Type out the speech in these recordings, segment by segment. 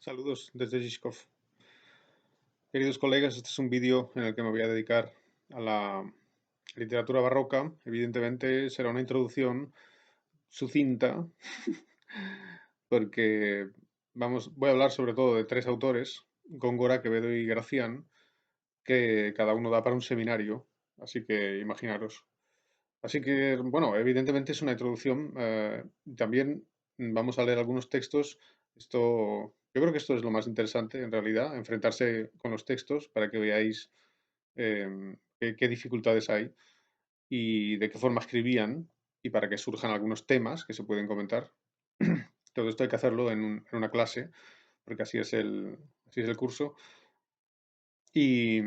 Saludos desde Žižkov. Queridos colegas, este es un vídeo en el que me voy a dedicar a la literatura barroca. Evidentemente será una introducción sucinta porque voy a hablar sobre todo de tres autores, Góngora, Quevedo y Gracián, que cada uno da para un seminario, así que imaginaros. Así que, bueno, evidentemente es una introducción. También vamos a leer algunos textos. Yo creo que esto es lo más interesante, en realidad, enfrentarse con los textos para que veáis qué dificultades hay y de qué forma escribían y para que surjan algunos temas que se pueden comentar. Todo esto hay que hacerlo en una clase, porque así es el curso. Y,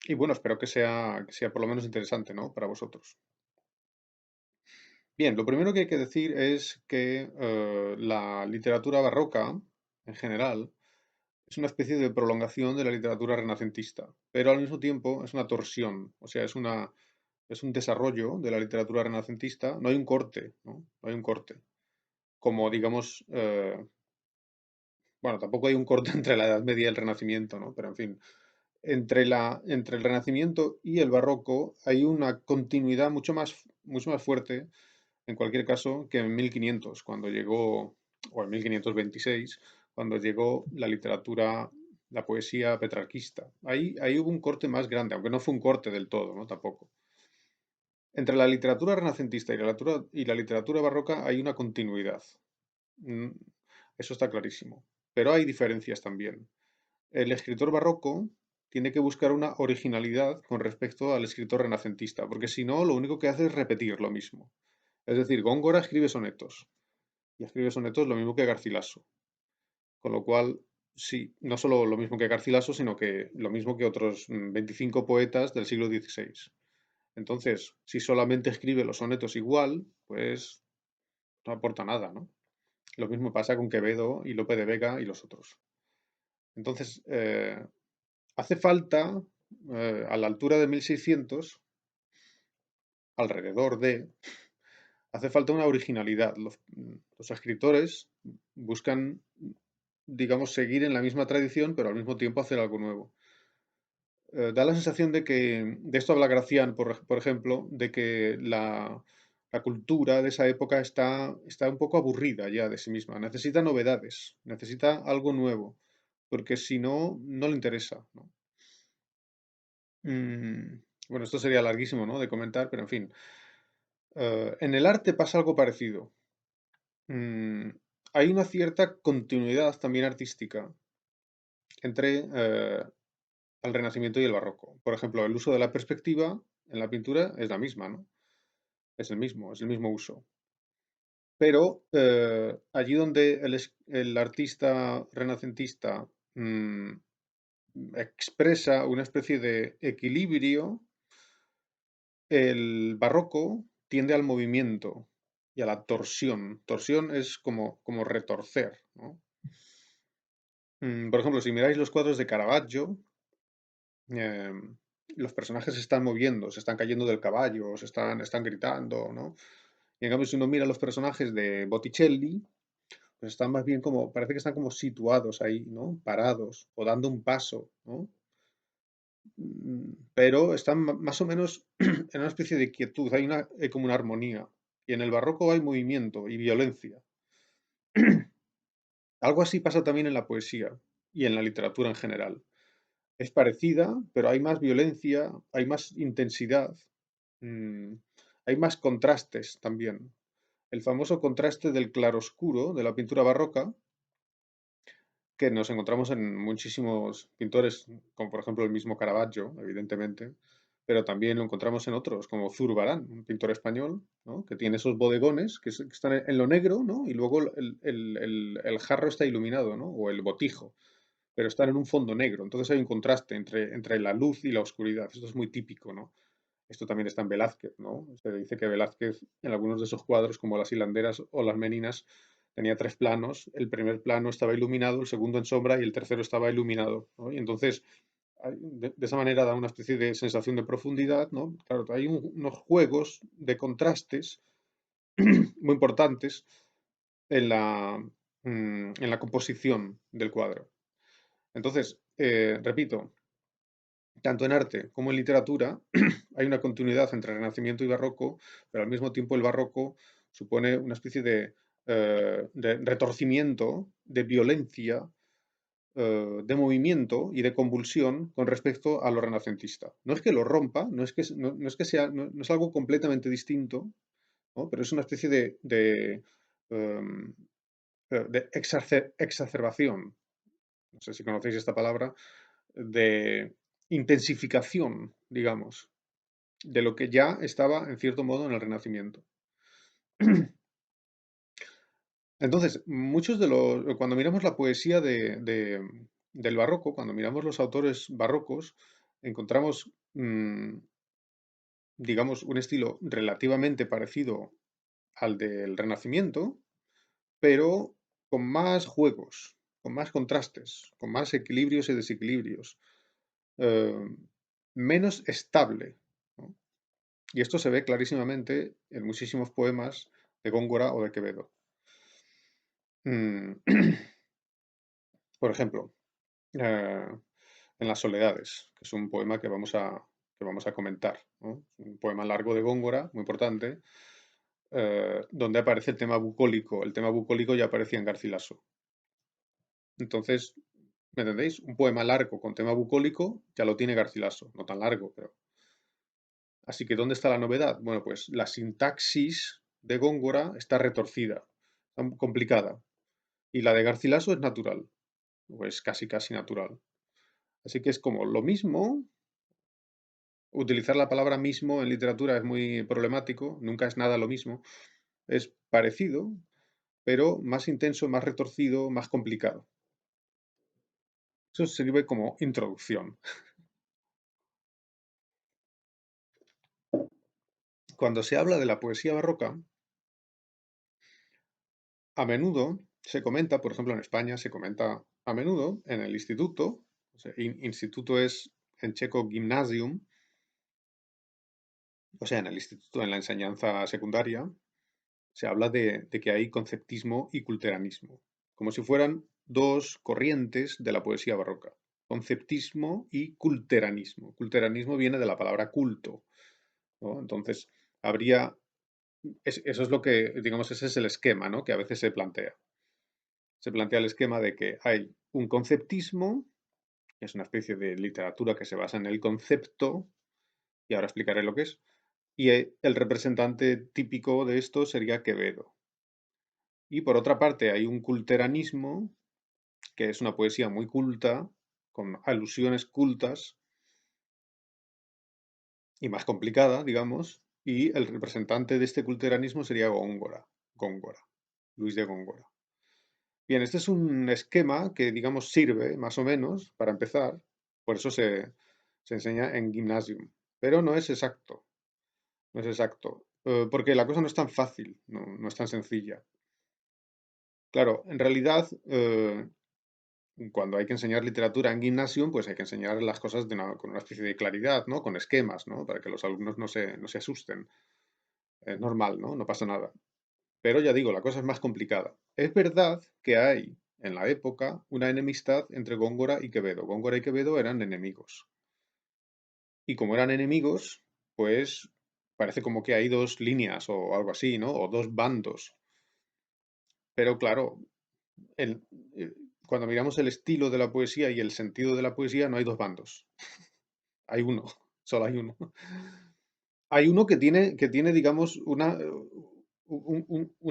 y bueno, espero que sea por lo menos interesante, ¿no? Para vosotros. Bien, lo primero que hay que decir es que la literatura barroca, en general, es una especie de prolongación de la literatura renacentista, pero al mismo tiempo es una torsión, o sea, es un desarrollo de la literatura renacentista. No hay un corte, ¿no? No hay un corte. Como digamos, bueno, tampoco hay un corte entre la Edad Media y el Renacimiento, ¿no? Pero en fin, entre el Renacimiento y el Barroco hay una continuidad mucho más fuerte, en cualquier caso, que en 1500, cuando llegó, o en 1526, cuando llegó la literatura, la poesía petrarquista. Ahí hubo un corte más grande, aunque no fue un corte del todo, ¿no? Tampoco. Entre la literatura renacentista y la literatura barroca hay una continuidad. Mm, Eso está clarísimo. Pero hay diferencias también. El escritor barroco tiene que buscar una originalidad con respecto al escritor renacentista, porque si no, lo único que hace es repetir lo mismo. Es decir, Góngora escribe sonetos, y escribe sonetos lo mismo que Garcilaso. Con lo cual, sí, no solo lo mismo que Garcilaso, sino que lo mismo que otros 25 poetas del siglo XVI. Entonces, si solamente escribe los sonetos igual, pues no aporta nada, ¿no? Lo mismo pasa con Quevedo y Lope de Vega y los otros. Entonces, hace falta, a la altura de 1600, alrededor de, hace falta una originalidad. Los escritores buscan, digamos, seguir en la misma tradición, pero al mismo tiempo hacer algo nuevo. Da la sensación de esto habla Gracián, por ejemplo, de que la cultura de esa época está un poco aburrida ya de sí misma. Necesita novedades, necesita algo nuevo, porque si no, no le interesa, ¿no? Bueno, esto sería larguísimo, ¿no? De comentar, pero en fin. En el arte pasa algo parecido. Mm, Hay una cierta continuidad también artística entre el Renacimiento y el Barroco. Por ejemplo, el uso de la perspectiva en la pintura es la misma, ¿no? Es el mismo uso. Pero allí donde el artista renacentista expresa una especie de equilibrio, el barroco tiende al movimiento y a la torsión. Torsión es como retorcer, ¿no? Por ejemplo, si miráis los cuadros de Caravaggio, em, los personajes se están moviendo, se están cayendo del caballo, están gritando, ¿no? Y en cambio, si uno mira los personajes de Botticelli, pues están más bien parece que están como situados ahí, ¿no? Parados o dando un paso, ¿no? Pero están más o menos en una especie de quietud, hay como una armonía. Y en el barroco hay movimiento y violencia. Algo así pasa también en la poesía y en la literatura en general. Es parecida, pero hay más violencia, hay más intensidad, mm, hay más contrastes también. El famoso contraste del claroscuro de la pintura barroca, que nos encontramos en muchísimos pintores, como por ejemplo el mismo Caravaggio, evidentemente, pero también lo encontramos en otros, como Zurbarán, un pintor español, ¿no? Que tiene esos bodegones que están en lo negro, ¿no? Y luego el jarro está iluminado, ¿no? O el botijo, pero están en un fondo negro. Entonces hay un contraste entre la luz y la oscuridad. Esto es muy típico, ¿no? Esto también está en Velázquez, ¿no? Se dice que Velázquez, en algunos de esos cuadros, como las hilanderas o las meninas, tenía tres planos. El primer plano estaba iluminado, el segundo en sombra y el tercero estaba iluminado, ¿no? Y entonces, de esa manera da una especie de sensación de profundidad, ¿no? Claro, hay unos juegos de contrastes muy importantes en la, en la composición del cuadro. Entonces, repito, tanto en arte como en literatura hay una continuidad entre Renacimiento y Barroco, pero al mismo tiempo el Barroco supone una especie de retorcimiento, de violencia, de movimiento y de convulsión con respecto a lo renacentista. No es que lo rompa, no es que sea, no es algo completamente distinto, ¿no? Pero es una especie em, de exacerbación, no sé si conocéis esta palabra, de intensificación, digamos, de lo que ya estaba en cierto modo en el Renacimiento. Entonces, cuando miramos la poesía del barroco, cuando miramos los autores barrocos, encontramos, digamos, un estilo relativamente parecido al del Renacimiento, pero con más juegos, con más contrastes, con más equilibrios y desequilibrios, eh, menos estable, ¿no? Y esto se ve clarísimamente en muchísimos poemas de Góngora o de Quevedo. Mm, Por ejemplo, eh, en Las Soledades, que es un poema que vamos a comentar, ¿no? Un poema largo de Góngora, muy importante, donde aparece el tema bucólico. El tema bucólico ya aparecía en Garcilaso. Entonces, ¿me entendéis? Un poema largo con tema bucólico ya lo tiene Garcilaso. No tan largo, pero... Así que, ¿dónde está la novedad? Bueno, pues la sintaxis de Góngora está retorcida, está complicada. Y la de Garcilaso es natural, o es casi casi natural. Así que es como lo mismo. Utilizar la palabra mismo en literatura es muy problemático, nunca es nada lo mismo. Es parecido, pero más intenso, más retorcido, más complicado. Eso sirve como introducción. Cuando se habla de la poesía barroca, a menudo se comenta, por ejemplo en España se comenta a menudo en el instituto, o sea, instituto es en checo gymnasium, o sea, en el instituto, en la enseñanza secundaria, se habla de que hay conceptismo y culteranismo, como si fueran dos corrientes de la poesía barroca. Conceptismo y culteranismo. Culteranismo viene de la palabra culto, ¿no? Entonces, habría, eso es lo que, digamos, ese es el esquema, ¿no? Que a veces se plantea. Se plantea el esquema de que hay un conceptismo, que es una especie de literatura que se basa en el concepto, y ahora explicaré lo que es, y el representante típico de esto sería Quevedo. Y por otra parte hay un culteranismo, que es una poesía muy culta, con alusiones cultas y más complicada, digamos, y el representante de este culteranismo sería Góngora, Luis de Góngora. Bien, este es un esquema que, digamos, sirve más o menos para empezar, por eso se enseña en gymnasium, pero no es exacto, no es exacto, porque la cosa no es tan fácil, no es tan sencilla. Claro, en realidad, cuando hay que enseñar literatura en gymnasium, pues hay que enseñar las cosas con una especie de claridad, ¿no? Con esquemas, ¿no? Para que los alumnos no se asusten. Es normal, ¿no? No pasa nada. Pero ya digo, la cosa es más complicada. Es verdad que hay en la época una enemistad entre Góngora y Quevedo. Góngora y Quevedo eran enemigos. Y como eran enemigos, pues parece como que hay dos líneas o algo así, ¿no? O dos bandos. Pero claro, el- eh, cuando miramos el estilo de la poesía y el sentido de la poesía, no hay dos bandos. Hay uno, solo hay uno. Hay uno que tiene digamos, un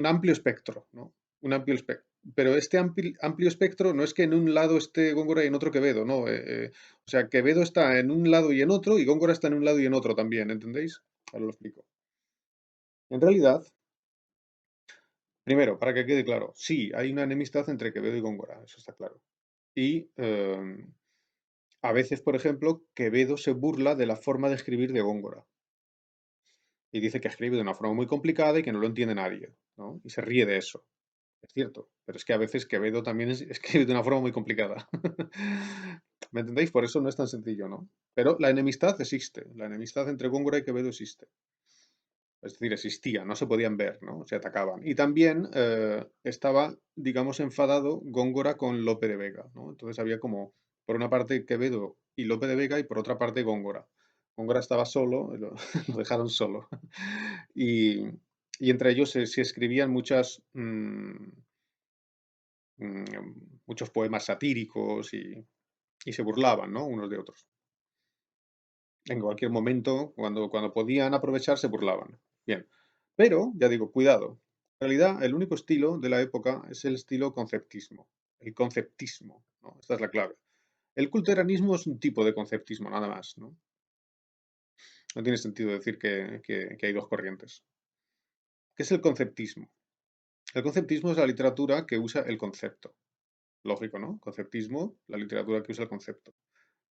amplio espectro, ¿no? Un amplio espectro. Pero este amplio espectro no es que en un lado esté Góngora y en otro Quevedo, no. O sea, Quevedo está en un lado y en otro, y Góngora está en un lado y en otro también, ¿entendéis? Ahora lo explico. En realidad, primero, para que quede claro, sí, hay una enemistad entre Quevedo y Góngora, eso está claro. Y a veces, por ejemplo, Quevedo se burla de la forma de escribir de Góngora. Y dice que escribe de una forma muy complicada y que no lo entiende nadie, ¿no? Y se ríe de eso. Es cierto, pero es que a veces Quevedo también escribe de una forma muy complicada. ¿Me entendéis? Por eso no es tan sencillo, ¿no? Pero la enemistad existe, la enemistad entre Góngora y Quevedo existe. Es decir, existían, no se podían ver, ¿no? Se atacaban. Y también estaba, digamos, enfadado Góngora con Lope de Vega, ¿no? Entonces había como, por una parte, Quevedo y Lope de Vega y por otra parte Góngora. Góngora estaba solo, lo dejaron solo. Y, y entre ellos se escribían muchos poemas satíricos y se burlaban, ¿no? Unos de otros. En cualquier momento, cuando podían aprovechar, se burlaban. Bien. Pero, ya digo, cuidado. En realidad, el único estilo de la época es el estilo conceptismo. El conceptismo, ¿no? Esta es la clave. El culteranismo es un tipo de conceptismo, nada más, ¿no? No tiene sentido decir que hay dos corrientes. ¿Qué es el conceptismo? El conceptismo es la literatura que usa el concepto. Lógico, ¿no? Conceptismo, la literatura que usa el concepto.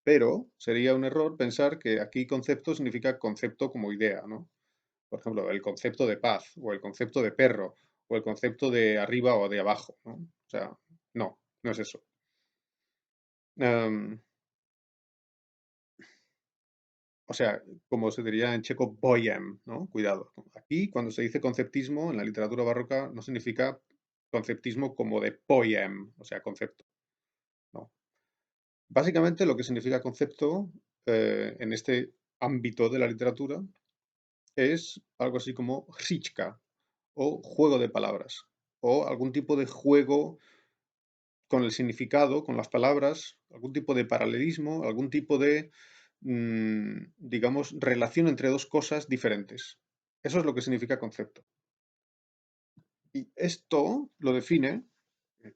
Pero sería un error pensar que aquí concepto significa concepto como idea, ¿no? Por ejemplo, el concepto de paz, o el concepto de perro, o el concepto de arriba o de abajo, ¿no? O sea, no es eso. Em, o sea, como se diría en checo, poem, ¿no? Cuidado. Aquí, cuando se dice conceptismo en la literatura barroca, no significa conceptismo como de poem, o sea, concepto, no. Básicamente lo que significa concepto en este ámbito de la literatura es algo así como hříčka o juego de palabras o algún tipo de juego con el significado, con las palabras, algún tipo de paralelismo, algún tipo de, digamos, relación entre dos cosas diferentes. Eso es lo que significa concepto. Y esto lo define,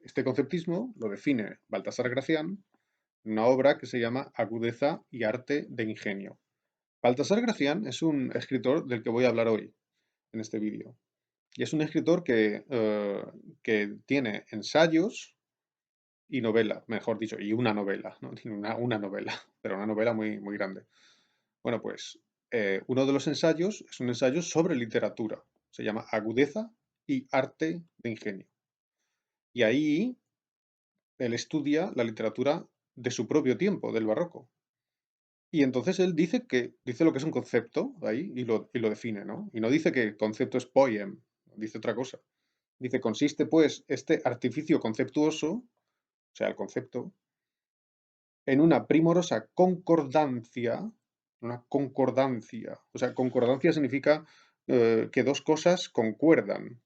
este conceptismo lo define Baltasar Gracián en una obra que se llama Agudeza y arte de ingenio. Baltasar Gracián es un escritor del que voy a hablar hoy en este vídeo. Y es un escritor que tiene ensayos y novela, mejor dicho, y una novela, ¿no? Tiene una novela, pero una novela muy, muy grande. Bueno, pues uno de los ensayos es un ensayo sobre literatura. Se llama Agudeza y arte de ingenio. Y ahí él estudia la literatura de su propio tiempo, del barroco. Y entonces él dice lo que es un concepto ahí y lo define, ¿no? Y no dice que el concepto es poem, dice otra cosa. Dice, consiste pues este artificio conceptuoso, o sea, el concepto, en una concordancia, o sea, concordancia significa que dos cosas concuerdan,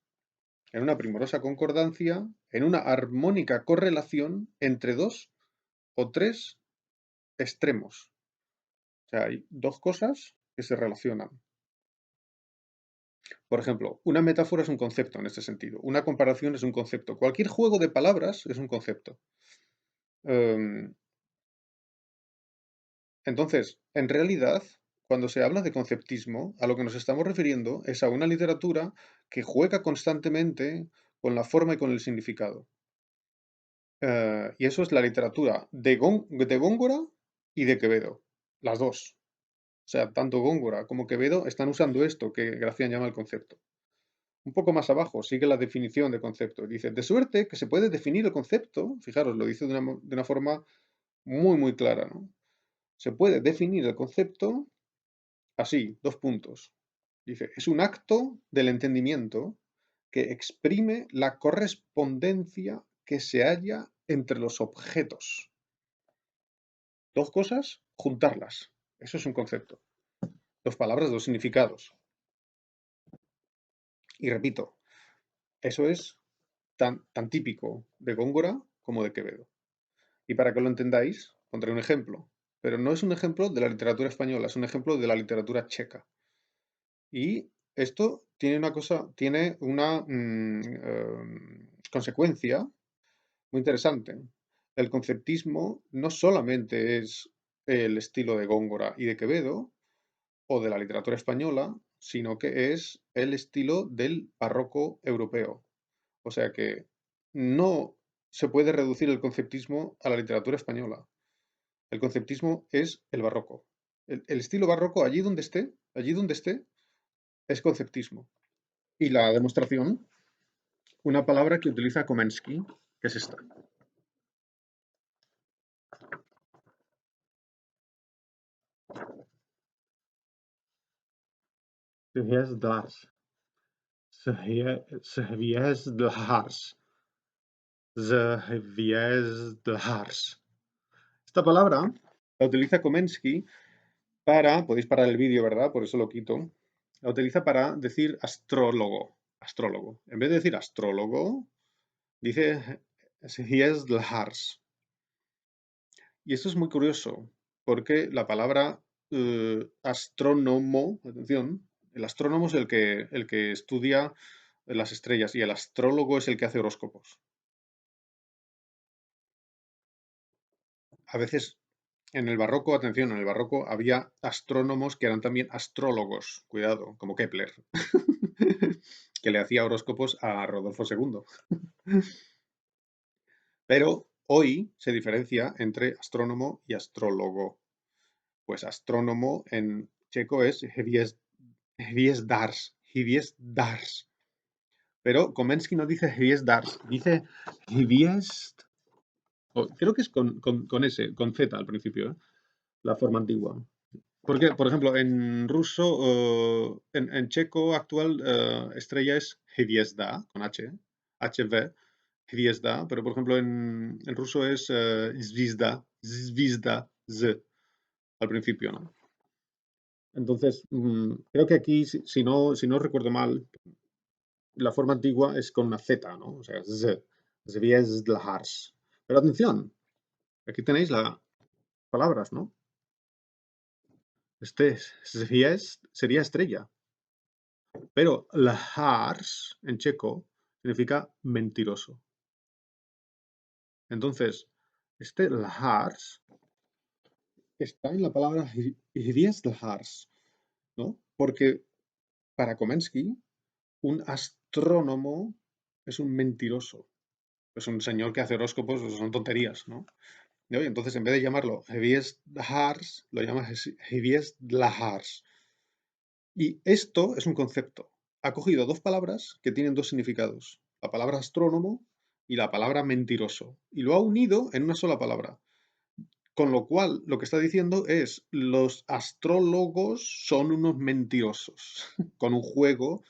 en una primorosa concordancia, en una armónica correlación entre dos o tres extremos. O sea, hay dos cosas que se relacionan. Por ejemplo, una metáfora es un concepto en este sentido, una comparación es un concepto, cualquier juego de palabras es un concepto. Em, Entonces, en realidad, cuando se habla de conceptismo, a lo que nos estamos refiriendo es a una literatura que juega constantemente con la forma y con el significado. Y eso es la literatura de Góngora y de Quevedo, las dos. O sea, tanto Góngora como Quevedo están usando esto que Gracián llama el concepto. Un poco más abajo sigue la definición de concepto. Dice, de suerte que se puede definir el concepto, fijaros, lo dice de una forma muy, muy clara, ¿no? Se puede definir el concepto así, dos puntos. Dice, es un acto del entendimiento que exprime la correspondencia que se halla entre los objetos. Dos cosas, juntarlas. Eso es un concepto. Dos palabras, dos significados. Y repito, eso es tan típico de Góngora como de Quevedo. Y para que lo entendáis, pondré un ejemplo. Pero no es un ejemplo de la literatura española, es un ejemplo de la literatura checa. Y esto tiene una consecuencia muy interesante. El conceptismo no solamente es el estilo de Góngora y de Quevedo o de la literatura española, sino que es el estilo del barroco europeo. O sea que no se puede reducir el conceptismo a la literatura española. El conceptismo es el barroco. El estilo barroco, allí donde esté, es conceptismo. Y la demostración, una palabra que utiliza Komensky, que es esta. Sviesdlars. Sviesdlars. Sviesdlars. Esta palabra la utiliza Komensky para, podéis parar el vídeo, ¿verdad? Por eso lo quito. La utiliza para decir astrólogo. Astrólogo. En vez de decir astrólogo, dice Sviesdlars. Y esto es muy curioso, porque la palabra astrónomo, atención, el astrónomo es el que estudia las estrellas y el astrólogo es el que hace horóscopos. A veces en el barroco, atención, en el barroco había astrónomos que eran también astrólogos, cuidado, como Kepler, que le hacía horóscopos a Rodolfo II. Pero hoy se diferencia entre astrónomo y astrólogo. Pues astrónomo en checo es Hviesdars. Pero Komensky no dice Hviesdars, dice Hviest. Creo que es con S, con Z al principio, ¿eh? La forma antigua. Porque, por ejemplo, en ruso, en checo actual, estrella es Hviezda, con H, HV, Hviezda, pero por ejemplo en ruso es Zvizda, Z, al principio, ¿no? Entonces, creo que aquí, si no recuerdo mal, la forma antigua es con una Z, ¿no? O sea, Zviesdlahars. Pero atención, aquí tenéis las palabras, ¿no? Este Zviesd sería estrella, pero Lahars en checo significa mentiroso. Entonces, este Lahars está en la palabra Hviesdlahars, ¿no? Porque para Komensky, un astrónomo es un mentiroso. Es un señor que hace horóscopos, pues son tonterías, ¿no? ¿No? Y entonces, en vez de llamarlo Hviesdlahars, lo llama Hviesdlahars. Y esto es un concepto. Ha cogido dos palabras que tienen dos significados. La palabra astrónomo y la palabra mentiroso. Y lo ha unido en una sola palabra. Con lo cual, lo que está diciendo es, los astrólogos son unos mentirosos. Con un juego,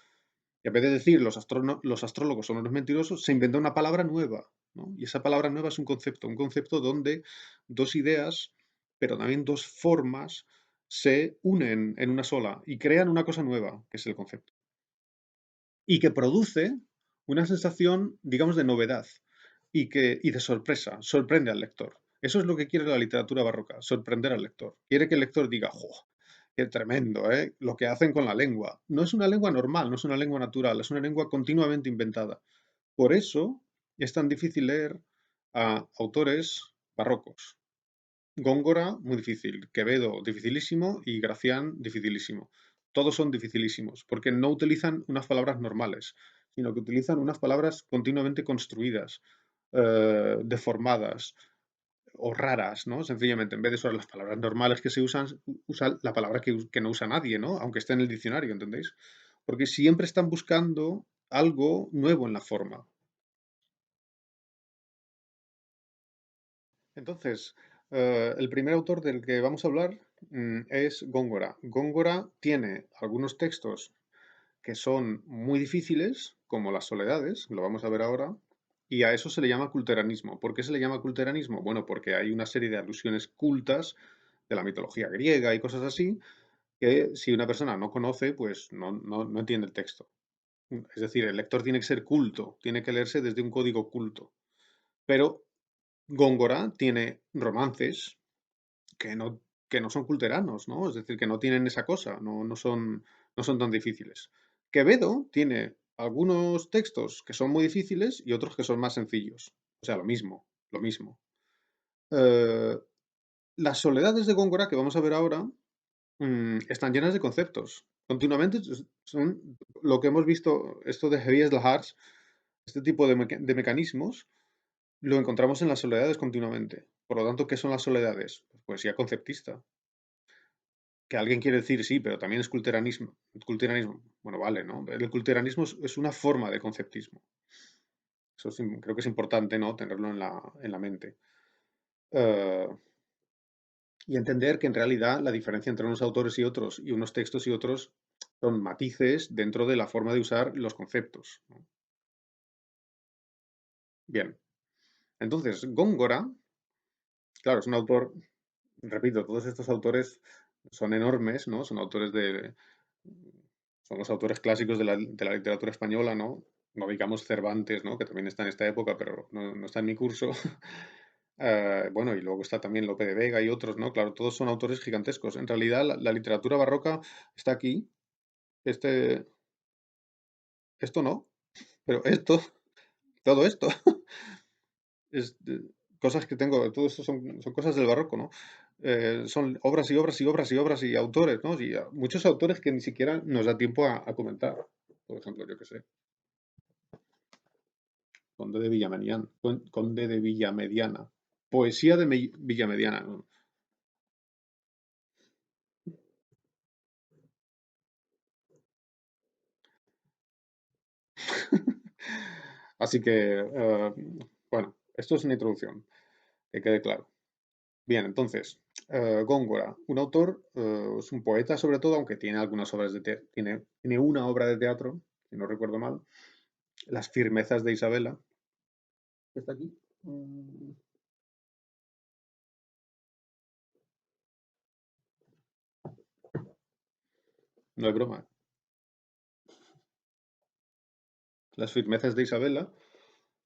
y en vez de decir los astrólogos son unos mentirosos, se inventa una palabra nueva, ¿no? Y esa palabra nueva es un concepto donde dos ideas, pero también dos formas, se unen en una sola y crean una cosa nueva, que es el concepto. Y que produce una sensación, digamos, de novedad y de sorpresa, sorprende al lector. Eso es lo que quiere la literatura barroca, sorprender al lector. Quiere que el lector diga, ¡jo! ¡Qué tremendo, ¿eh? Lo que hacen con la lengua. No es una lengua normal, no es una lengua natural, es una lengua continuamente inventada. Por eso es tan difícil leer a autores barrocos. Góngora, muy difícil. Quevedo, dificilísimo. Y Gracián, dificilísimo. Todos son dificilísimos, porque no utilizan unas palabras normales, sino que utilizan unas palabras continuamente construidas, deformadas o raras, ¿no? Sencillamente, en vez de usar las palabras normales que se usan, usan la palabra que no usa nadie, ¿no? Aunque esté en el diccionario, ¿entendéis? Porque siempre están buscando algo nuevo en la forma. Entonces, el primer autor del que vamos a hablar es Góngora. Góngora tiene algunos textos que son muy difíciles, como las soledades, lo vamos a ver ahora, y a eso se le llama culteranismo. ¿Por qué se le llama culteranismo? Bueno, porque hay una serie de alusiones cultas de la mitología griega y cosas así, que si una persona no conoce, pues no entiende el texto. Es decir, el lector tiene que ser culto, tiene que leerse desde un código culto. Pero Góngora tiene romances que no, que no son culteranos, ¿no? Es decir, que no tienen esa cosa, no son tan difíciles. Quevedo tiene algunos textos que son muy difíciles y otros que son más sencillos. O sea, lo mismo, lo mismo. Eh, las soledades de Góngora, que vamos a ver ahora, están llenas de conceptos. Continuamente son lo que hemos visto, esto de Hevies Lahars, este tipo de mecanismos, lo encontramos en las soledades continuamente. Por lo tanto, ¿qué son las soledades? Pues poesía conceptista. Que alguien quiere decir sí, pero también es culteranismo. Culteranismo. Bueno, vale, ¿no? El culteranismo es una forma de conceptismo. Eso creo que es importante, ¿no? Tenerlo en la mente. Eh, y entender que en realidad la diferencia entre unos autores y otros, y unos textos y otros, son matices dentro de la forma de usar los conceptos, ¿no? Bien, entonces Góngora, claro, es un autor, repito, todos estos autores son enormes, ¿no? Son autores son los autores clásicos de la literatura española, ¿no? No digamos Cervantes, ¿no? Que también está en esta época, pero no está en mi curso. Bueno, y luego está también Lope de Vega y otros, ¿no? Claro, todos son autores gigantescos. En realidad, la literatura barroca está aquí. Este, esto no, pero esto, todo esto, es cosas que tengo, todo esto son cosas del barroco, ¿no? Son obras y obras y obras y obras y autores, ¿no? Y muchos autores que ni siquiera nos da tiempo a comentar. Por ejemplo, yo qué sé, Conde de Villamediana, Conde de Villamediana, poesía de Villamediana, ¿no? Así que, bueno, esto es una introducción, que quede claro. Bien, entonces, Góngora, un autor, es un poeta sobre todo, aunque tiene algunas obras de teatro, tiene una obra de teatro, si no recuerdo mal, Las firmezas de Isabela. ¿Está aquí? Mm, No es broma. Las firmezas de Isabela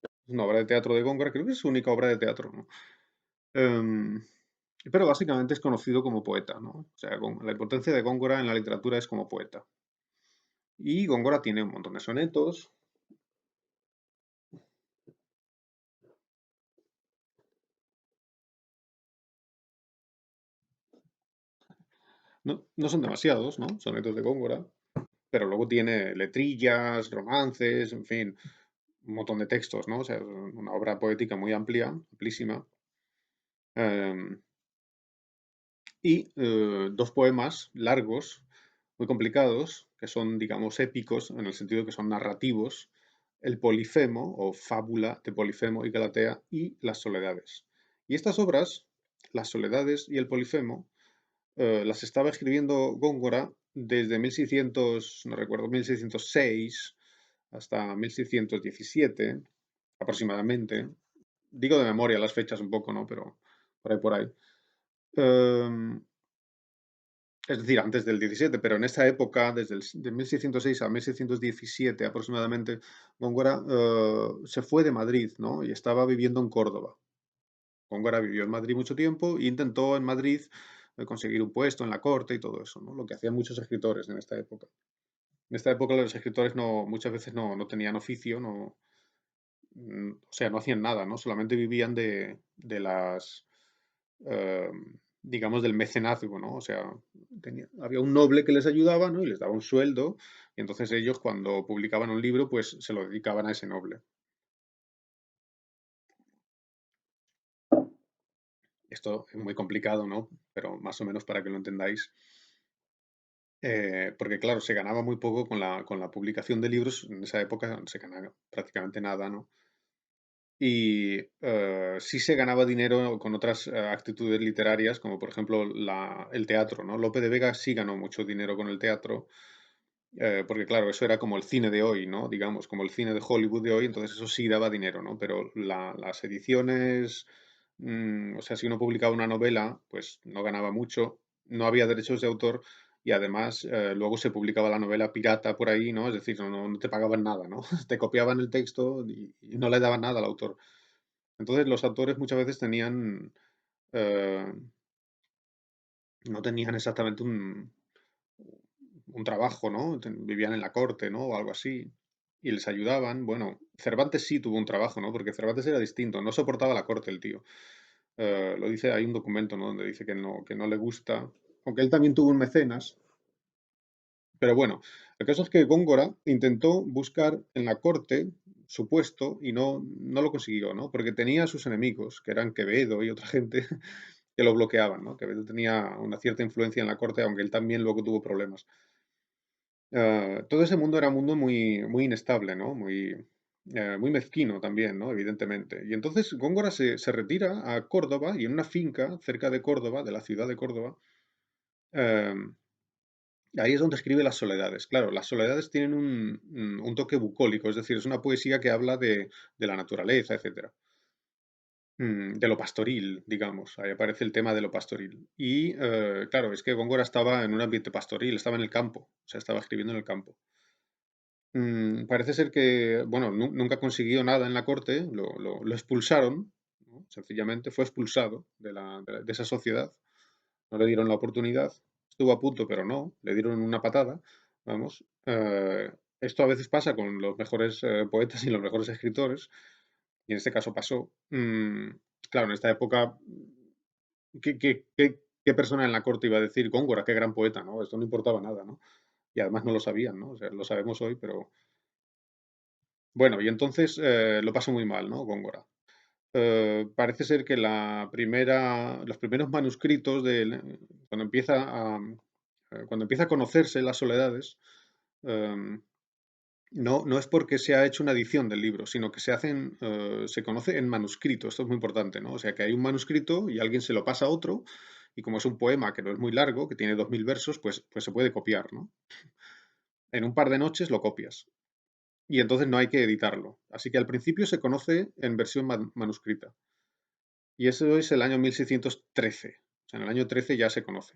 es una obra de teatro de Góngora, creo que es su única obra de teatro, ¿no? Em, pero básicamente es conocido como poeta, ¿no? O sea, la importancia de Góngora en la literatura es como poeta. Y Góngora tiene un montón de sonetos. No son demasiados, ¿no? Sonetos de Góngora, pero luego tiene letrillas, romances, en fin, un montón de textos, ¿no? O sea, es una obra poética muy amplia, amplísima. Em, y dos poemas largos, muy complicados, que son, digamos, épicos, en el sentido que son narrativos, el Polifemo, o Fábula de Polifemo y Galatea, y las Soledades. Y estas obras, las Soledades y el Polifemo, las estaba escribiendo Góngora desde 1600, no recuerdo, 1606 hasta 1617 aproximadamente. Digo de memoria las fechas un poco, ¿no? Pero por ahí, por ahí. Em, es decir, antes del 17, pero en esa época, de 1606 a 1617 aproximadamente, Góngora se fue de Madrid, ¿no? Y estaba viviendo en Córdoba. Góngora vivió en Madrid mucho tiempo e intentó en Madrid conseguir un puesto en la corte y todo eso, ¿no? Lo que hacían muchos escritores en esta época. En esta época los escritores muchas veces no tenían oficio, o sea, no hacían nada, ¿no? Solamente vivían de eh, digamos, del mecenazgo, ¿no? O sea, había un noble que les ayudaba, ¿no? Y les daba un sueldo, y entonces ellos cuando publicaban un libro, pues se lo dedicaban a ese noble. Esto es muy complicado, ¿no? Pero más o menos para que lo entendáis. Porque claro, se ganaba muy poco con la publicación de libros. En esa época no se ganaba prácticamente nada, ¿no? Y sí se ganaba dinero con otras actitudes literarias, como por ejemplo el teatro, ¿no? Lope de Vega sí ganó mucho dinero con el teatro, porque claro, eso era como el cine de hoy, ¿no? Digamos, como el cine de Hollywood de hoy, entonces eso sí daba dinero, ¿no? Pero las ediciones, o sea, si uno publicaba una novela, pues no ganaba mucho, no había derechos de autor y además luego se publicaba la novela pirata por ahí, ¿no? Es decir, no te pagaban nada, ¿no? Te copiaban el texto y no le daban nada al autor. Entonces los autores muchas veces eh, no tenían exactamente un trabajo, ¿no? Vivían en la corte, ¿no? O algo así. Y les ayudaban. Bueno, Cervantes sí tuvo un trabajo, ¿no? Porque Cervantes era distinto, no soportaba la corte el tío. Lo dice, hay un documento, ¿no? Donde dice que no le gusta. Aunque él también tuvo un mecenas. Pero bueno, el caso es que Góngora intentó buscar en la corte su puesto y no lo consiguió, ¿no? Porque tenía a sus enemigos, que eran Quevedo y otra gente, que lo bloqueaban, ¿no? Quevedo tenía una cierta influencia en la corte, aunque él también luego tuvo problemas. Todo ese mundo era un mundo muy inestable, ¿no? Muy mezquino también, ¿no? Evidentemente. Y entonces Góngora se retira a Córdoba y en una finca cerca de Córdoba, de la ciudad de Córdoba, eh, Ahí es donde escribe Las Soledades. Claro, las Soledades tienen un toque bucólico, es decir, es una poesía que habla de la naturaleza, etcétera. De lo pastoril, digamos. Ahí aparece el tema de lo pastoril. Y claro, es que Góngora estaba en un ambiente pastoril, estaba en el campo, o sea, estaba escribiendo en el campo. Parece ser que, bueno, nunca consiguió nada en la corte, lo expulsaron, ¿no? Sencillamente fue expulsado de esa sociedad, no le dieron la oportunidad, estuvo a punto, pero no, le dieron una patada, vamos. Esto a veces pasa con los mejores poetas y los mejores escritores, y en este caso pasó. Claro, en esta época, ¿qué persona en la corte iba a decir Góngora, qué gran poeta, ¿no? Esto no importaba nada, ¿no? Y además no lo sabían, ¿no? O sea, lo sabemos hoy, pero bueno, y entonces lo pasó muy mal, ¿no? Góngora. Parece ser que los primeros manuscritos cuando cuando empieza a conocerse las soledades, em, no es porque se ha hecho una edición del libro, sino que se conoce en manuscrito. Esto es muy importante, ¿no? O sea, que hay un manuscrito y alguien se lo pasa a otro, y como es un poema que no es muy largo, que tiene 2000 versos, pues se puede copiar, ¿no? En un par de noches lo copias. Y entonces no hay que editarlo. Así que al principio se conoce en versión manuscrita. Y eso es el año 1613. O sea, en el año 13 ya se conoce.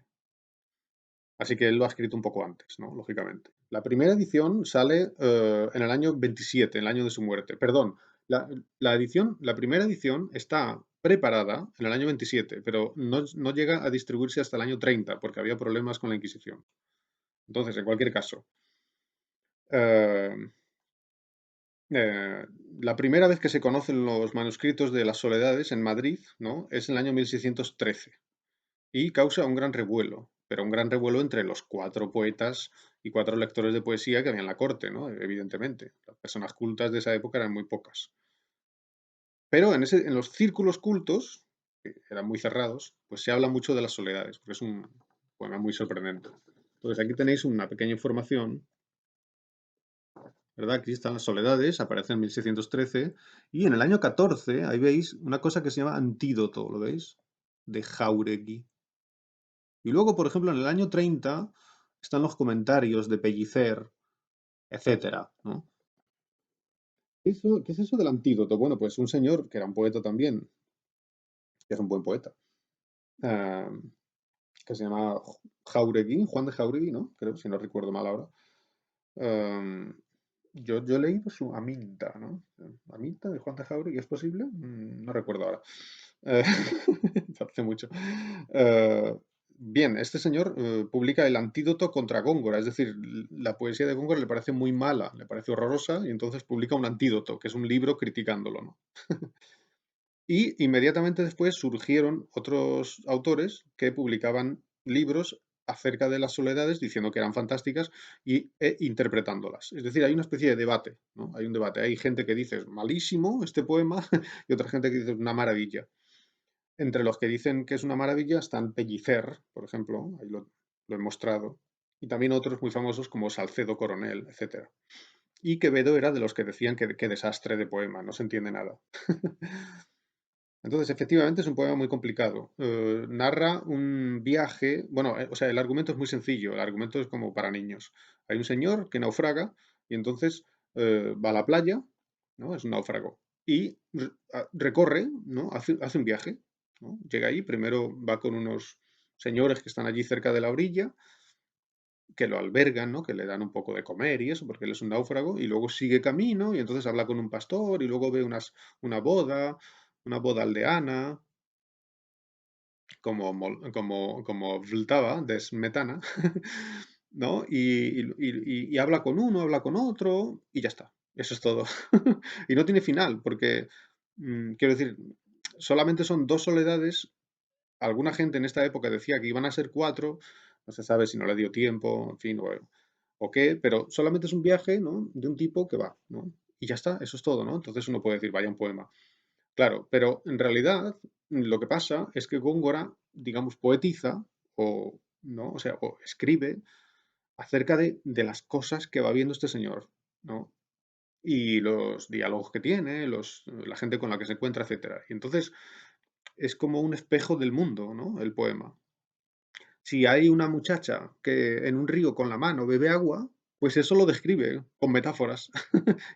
Así que él lo ha escrito un poco antes, ¿no? Lógicamente. La primera edición sale en el año 27, en el año de su muerte. Perdón, la primera edición está preparada en el año 27, pero no llega a distribuirse hasta el año 30 porque había problemas con la Inquisición. Entonces, en cualquier caso, eh, eh, la primera vez que se conocen los manuscritos de las Soledades en Madrid, ¿no? Es en el año 1613 y causa un gran revuelo, pero un gran revuelo entre los cuatro poetas y cuatro lectores de poesía que había en la corte, ¿no? Evidentemente, las personas cultas de esa época eran muy pocas. Pero en los círculos cultos, que eran muy cerrados, pues se habla mucho de las Soledades, porque es un poema muy sorprendente. Entonces aquí tenéis una pequeña información, ¿verdad? Aquí están las Soledades, aparece en 1613, y en el año 14, ahí veis una cosa que se llama Antídoto, ¿lo veis? De Jáuregui. Y luego, por ejemplo, en el año 30 están los comentarios de Pellicer, etcétera, ¿no? ¿Qué es eso del antídoto? Bueno, pues un señor que era un poeta también, que es un buen poeta, ah, que se llama Jauregui, Juan de Jauregui, ¿no? Creo, si no recuerdo mal ahora. Ah, yo he leído su Aminta, ¿no? Aminta de Juan de Jauregui, ¿es posible? No recuerdo ahora. Eh, hace mucho. Eh, bien, este señor publica el antídoto contra Góngora, es decir, la poesía de Góngora le parece muy mala, le parece horrorosa, y entonces publica un antídoto, que es un libro criticándolo, ¿no? Y inmediatamente después surgieron otros autores que publicaban libros acerca de las soledades, diciendo que eran fantásticas e interpretándolas. Es decir, hay una especie de debate, ¿no? Hay un debate. Hay gente que dice, es malísimo este poema, y otra gente que dice, es una maravilla. Entre los que dicen que es una maravilla están Pellicer, por ejemplo, ahí lo he mostrado, y también otros muy famosos como Salcedo Coronel, etcétera. Y Quevedo era de los que decían que qué desastre de poema, no se entiende nada. Entonces, efectivamente, es un poema muy complicado. Narra un viaje, bueno, o sea, el argumento es muy sencillo, el argumento es como para niños. Hay un señor que naufraga y entonces va a la playa, ¿no? Es un náufrago. Y recorre, ¿no? Hace un viaje, ¿no? Llega ahí, primero va con unos señores que están allí cerca de la orilla, que lo albergan, ¿no? Que le dan un poco de comer y eso, porque él es un náufrago, y luego sigue camino y entonces habla con un pastor y luego ve una boda, una boda aldeana, como Vltava, de Smetana, ¿no? Y habla con uno, habla con otro, y ya está. Eso es todo. Y no tiene final, porque, quiero decir, solamente son dos soledades. Alguna gente en esta época decía que iban a ser cuatro, no se sabe si no le dio tiempo, en fin, o qué, pero solamente es un viaje, ¿no? De un tipo que va, ¿no? Y ya está, eso es todo, ¿no? Entonces uno puede decir, vaya un poema. Claro, pero en realidad lo que pasa es que Góngora, digamos, poetiza o, ¿no? O sea, o escribe acerca de las cosas que va viendo este señor, ¿no? Y los diálogos que tiene, la gente con la que se encuentra, etcétera. Y entonces es como un espejo del mundo, ¿no? El poema. Si hay una muchacha que en un río con la mano bebe agua, pues eso lo describe con metáforas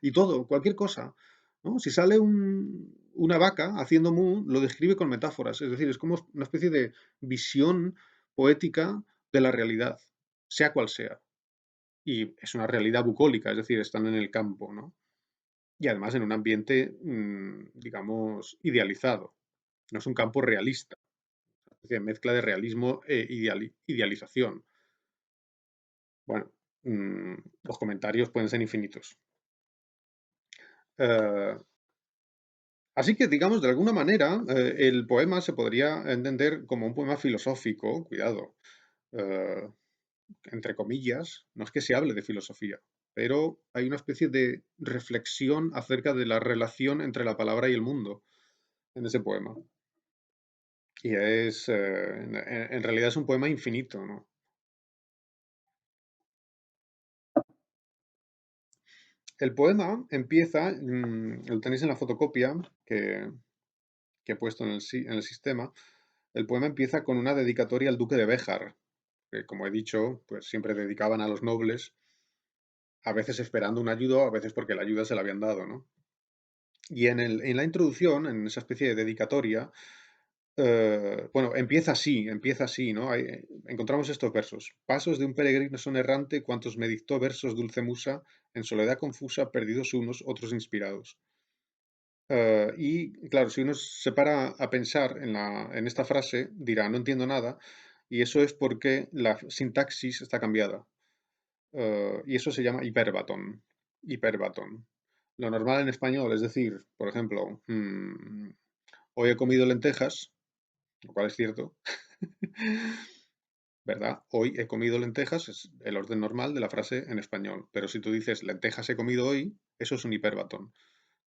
y todo, cualquier cosa, ¿no? Si sale una vaca haciendo mu, lo describe con metáforas, es decir, es como una especie de visión poética de la realidad, sea cual sea. Y es una realidad bucólica, es decir, están en el campo, ¿no? Y además en un ambiente, digamos, idealizado. No es un campo realista, una especie de mezcla de realismo e idealización. Bueno, mm, los comentarios pueden ser infinitos. Eh, Así que, digamos, de alguna manera, el poema se podría entender como un poema filosófico, cuidado, eh, entre comillas, no es que se hable de filosofía, pero hay una especie de reflexión acerca de la relación entre la palabra y el mundo en ese poema. Y en realidad es un poema infinito, ¿no? El poema empieza, lo tenéis en la fotocopia que he puesto en el sistema. El poema empieza con una dedicatoria al duque de Béjar, que como he dicho, pues siempre dedicaban a los nobles, a veces esperando una ayuda, a veces porque la ayuda se la habían dado, ¿no? Y en la introducción, en esa especie de dedicatoria, bueno, empieza así, ¿no? Encontramos estos versos. Pasos de un peregrino son errante, cuantos me dictó versos dulce musa, en soledad confusa, perdidos unos, otros inspirados. Y claro, si uno se para a pensar en esta frase, dirá, no entiendo nada, y eso es porque la sintaxis está cambiada. Y eso se llama hiperbatón. Hiperbatón. Lo normal en español es decir, por ejemplo, hoy he comido lentejas, lo cual es cierto, ¿verdad? Hoy he comido lentejas, es el orden normal de la frase en español. Pero si tú dices lentejas he comido hoy, eso es un hiperbatón.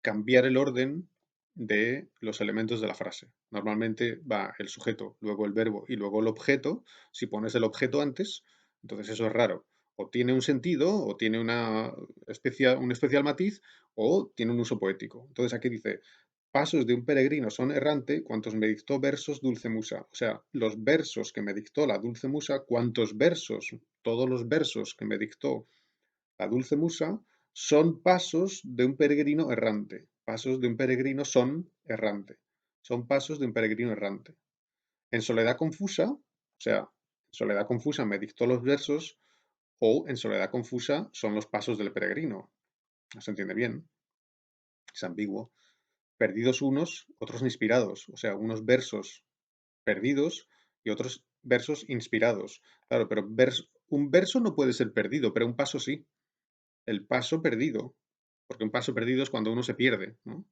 Cambiar el orden de los elementos de la frase. Normalmente va el sujeto, luego el verbo y luego el objeto. Si pones el objeto antes, entonces eso es raro. O tiene un sentido, o tiene un especial matiz, o tiene un uso poético. Entonces aquí dice, pasos de un peregrino son errante, cuantos me dictó versos dulce musa. O sea, los versos que me dictó la dulce musa, cuantos versos, todos los versos que me dictó la dulce musa son pasos de un peregrino errante. Pasos de un peregrino son errante. Son pasos de un peregrino errante. En soledad confusa, o sea, en soledad confusa me dictó los versos, o en soledad confusa son los pasos del peregrino. No se entiende bien, es ambiguo. Perdidos unos, otros inspirados. O sea, unos versos perdidos y otros versos inspirados. Claro, pero un verso no puede ser perdido, pero un paso sí. El paso perdido, porque un paso perdido es cuando uno se pierde, ¿no?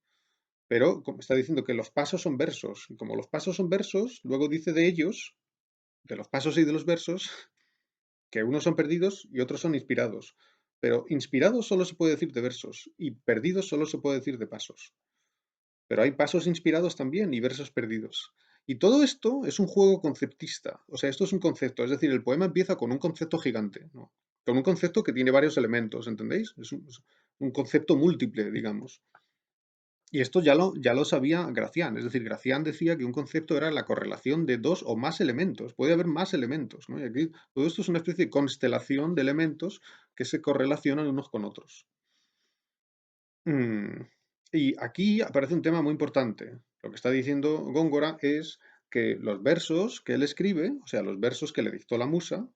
Pero como está diciendo que los pasos son versos, y como los pasos son versos, luego dice de ellos, de los pasos y de los versos, que unos son perdidos y otros son inspirados. Pero inspirados solo se puede decir de versos y perdidos solo se puede decir de pasos. Pero hay pasos inspirados también y versos perdidos. Y todo esto es un juego conceptista. O sea, esto es un concepto. Es decir, el poema empieza con un concepto gigante, ¿no? Con un concepto que tiene varios elementos, ¿entendéis? Es un concepto múltiple, digamos. Y esto ya lo sabía Gracián. Es decir, Gracián decía que un concepto era la correlación de dos o más elementos. Puede haber más elementos, ¿no? Y aquí todo esto es una especie de constelación de elementos que se correlacionan unos con otros. Mm, Y aquí aparece un tema muy importante. Lo que está diciendo Góngora es que los versos que él escribe, o sea, los versos que le dictó la musa,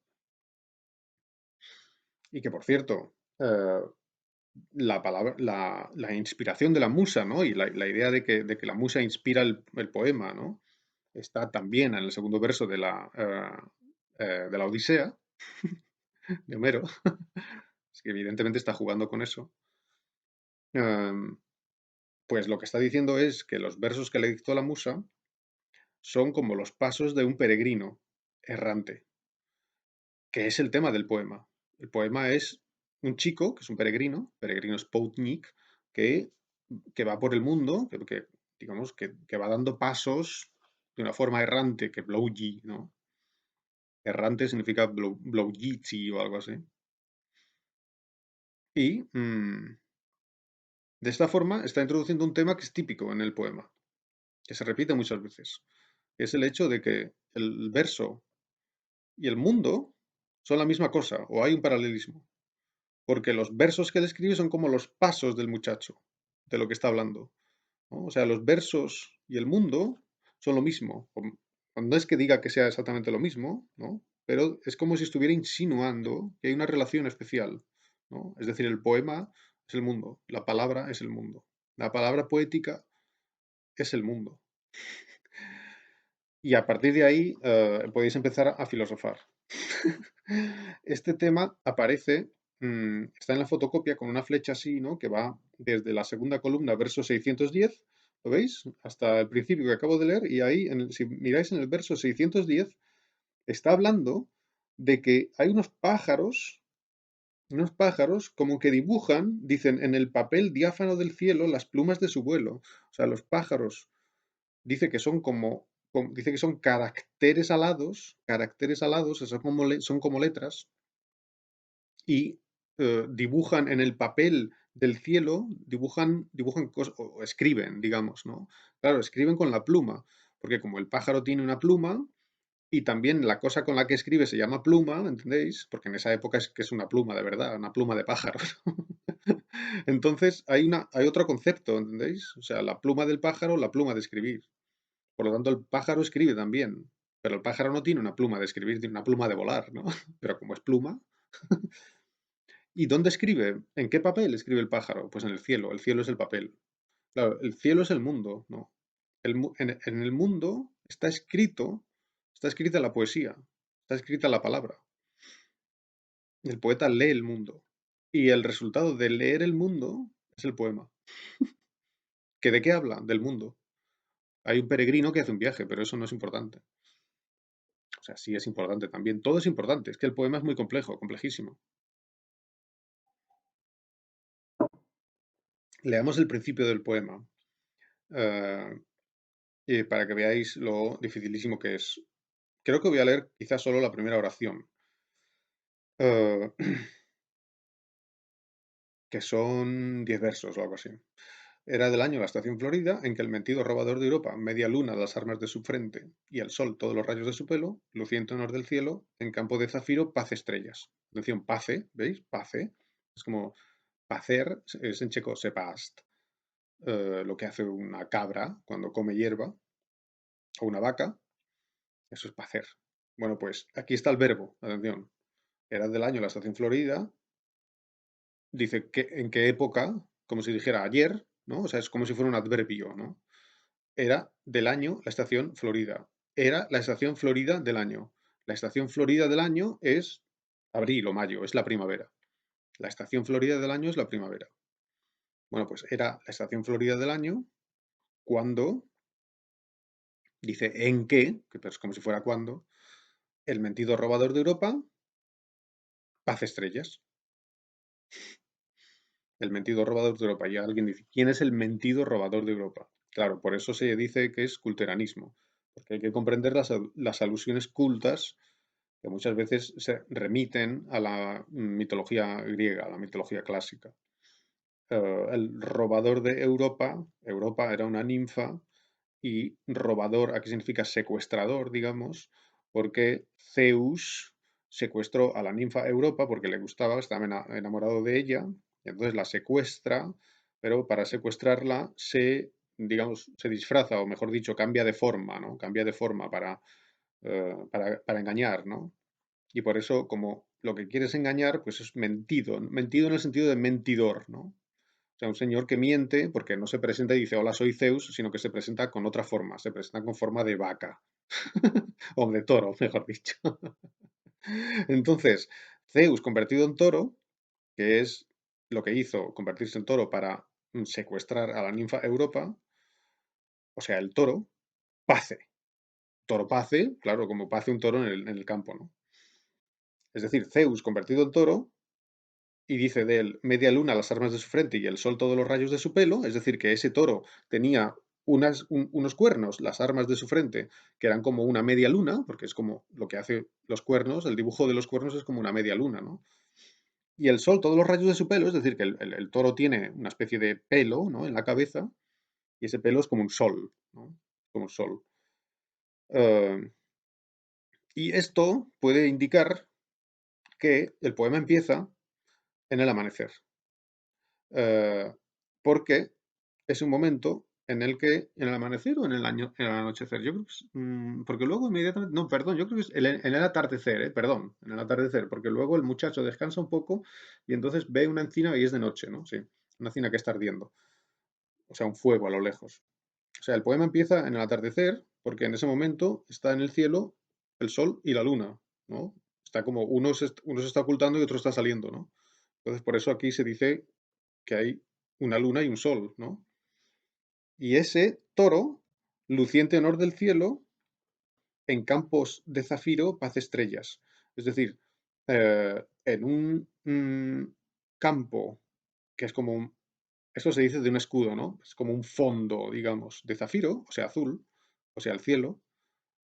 y que por cierto, la inspiración de la musa, ¿no? Y la idea de que la musa inspira el poema, ¿no? Está también en el segundo verso de la Odisea, de Homero, es que evidentemente está jugando con eso. Em, pues lo que está diciendo es que los versos que le dictó la musa son como los pasos de un peregrino errante, que es el tema del poema. El poema es un chico, que es un peregrino spoutnik, que, que va por el mundo, digamos, que va dando pasos de una forma errante, que blouji, ¿no? Errante significa bloujitsi o algo así. Y de esta forma está introduciendo un tema que es típico en el poema, que se repite muchas veces. Es el hecho de que el verso y el mundo son la misma cosa, o hay un paralelismo, porque los versos que él escribe son como los pasos del muchacho, de lo que está hablando, ¿no? O sea, los versos y el mundo son lo mismo. No es que diga que sea exactamente lo mismo, ¿no? Pero es como si estuviera insinuando que hay una relación especial, ¿no? Es decir, el poema es el mundo, la palabra es el mundo, la palabra poética es el mundo. Y a partir de ahí podéis empezar a filosofar. Este tema aparece, está en la fotocopia con una flecha así, ¿no? Que va desde la segunda columna, verso 610, ¿lo veis? Hasta el principio que acabo de leer, y ahí, si miráis en el verso 610, está hablando de que hay unos pájaros como que dibujan, dicen, en el papel diáfano del cielo las plumas de su vuelo. O sea, los pájaros dice que son dice que son caracteres alados, o sea, son como letras, y dibujan en el papel del cielo, dibujan cosas, o escriben, digamos, ¿no? Claro, escriben con la pluma, porque como el pájaro tiene una pluma, y también la cosa con la que escribe se llama pluma, ¿entendéis? Porque en esa época es que es una pluma de verdad, una pluma de pájaro. Entonces hay otro concepto, ¿entendéis? O sea, la pluma del pájaro, la pluma de escribir. Por lo tanto, el pájaro escribe también, pero el pájaro no tiene una pluma de escribir, tiene una pluma de volar, ¿no? Pero como es pluma. ¿Y dónde escribe? ¿En qué papel escribe el pájaro? Pues en el cielo es el papel. Claro, el cielo es el mundo, ¿no? En el mundo está escrita la poesía, está escrita la palabra. El poeta lee el mundo. Y el resultado de leer el mundo es el poema. ¿Que de qué habla? Del mundo. Hay un peregrino que hace un viaje, pero eso no es importante. O sea, sí es importante también. Todo es importante. Es que el poema es muy complejo, complejísimo. Leamos el principio del poema, eh, para que veáis lo dificilísimo que es. Creo que voy a leer quizás solo la primera oración, eh, que son 10 versos o algo así. Era del año la estación florida en que el mentido robador de Europa, media luna las armas de su frente y el sol todos los rayos de su pelo, lucía en tonos del cielo, en campo de zafiro, paz estrellas. Atención, pace, ¿veis? Pace. Es como pacer, es en checo sepast, lo que hace una cabra cuando come hierba, o una vaca, eso es pacer. Bueno, pues aquí está el verbo, atención. Era del año la estación florida, dice que en qué época, como si dijera ayer, ¿no? O sea, es como si fuera un adverbio, ¿no? Era del año la estación Florida. Era la estación Florida del año. La estación Florida del año es abril o mayo, es la primavera. La estación Florida del año es la primavera. Bueno, pues era la estación Florida del año cuando, dice en que es como si fuera cuando, el mentido robador de Europa, paz estrellas. El mentido robador de Europa. Y alguien dice, ¿quién es el mentido robador de Europa? Claro, por eso se dice que es culteranismo, porque hay que comprender las alusiones cultas que muchas veces se remiten a la mitología griega, a la mitología clásica. El robador de Europa, Europa era una ninfa, y robador aquí significa secuestrador, digamos, porque Zeus secuestró a la ninfa Europa porque le gustaba, estaba enamorado de ella, y entonces la secuestra, pero para secuestrarla digamos, se disfraza, o mejor dicho, cambia de forma, ¿no? Cambia de forma para engañar, ¿no? Y por eso, como lo que quieres engañar, pues es mentido. Mentido en el sentido de mentidor, ¿no? O sea, un señor que miente porque no se presenta y dice, hola, soy Zeus, sino que se presenta con otra forma, se presenta con forma de vaca. O de toro, mejor dicho. Entonces, Zeus convertido en toro, que es lo que hizo convertirse en toro para secuestrar a la ninfa Europa, o sea, el toro, pace. Toro pace, claro, como pace un toro en el campo, ¿no? Es decir, Zeus convertido en toro, y dice de él, media luna las armas de su frente y el sol todos los rayos de su pelo, es decir, que ese toro tenía unos cuernos, las armas de su frente, que eran como una media luna, porque es como lo que hace los cuernos, el dibujo de los cuernos es como una media luna, ¿no? Y el sol todos los rayos de su pelo, es decir, que el toro tiene una especie de pelo, ¿no? En la cabeza, y ese pelo es como un sol, ¿no? Como un sol. Eh, Y esto puede indicar que el poema empieza en el amanecer, eh, porque es un momento en el que, en el amanecer o en el año, en el anochecer, yo creo que porque luego inmediatamente, no, perdón, yo creo que es en el atardecer, perdón, en el atardecer, porque luego el muchacho descansa un poco y entonces ve una encina y es de noche, ¿no? Sí, una encina que está ardiendo, o sea, un fuego a lo lejos. O sea, el poema empieza en el atardecer, porque en ese momento está en el cielo el sol y la luna, ¿no? Está como uno se está ocultando y otro está saliendo, ¿no? Entonces, por eso aquí se dice que hay una luna y un sol, ¿no? Y ese toro, luciente honor del cielo, en campos de zafiro, paz estrellas. Es decir, en un campo que es como un, eso se dice de un escudo, ¿no? Es como un fondo, digamos, de zafiro, o sea, azul, o sea, el cielo,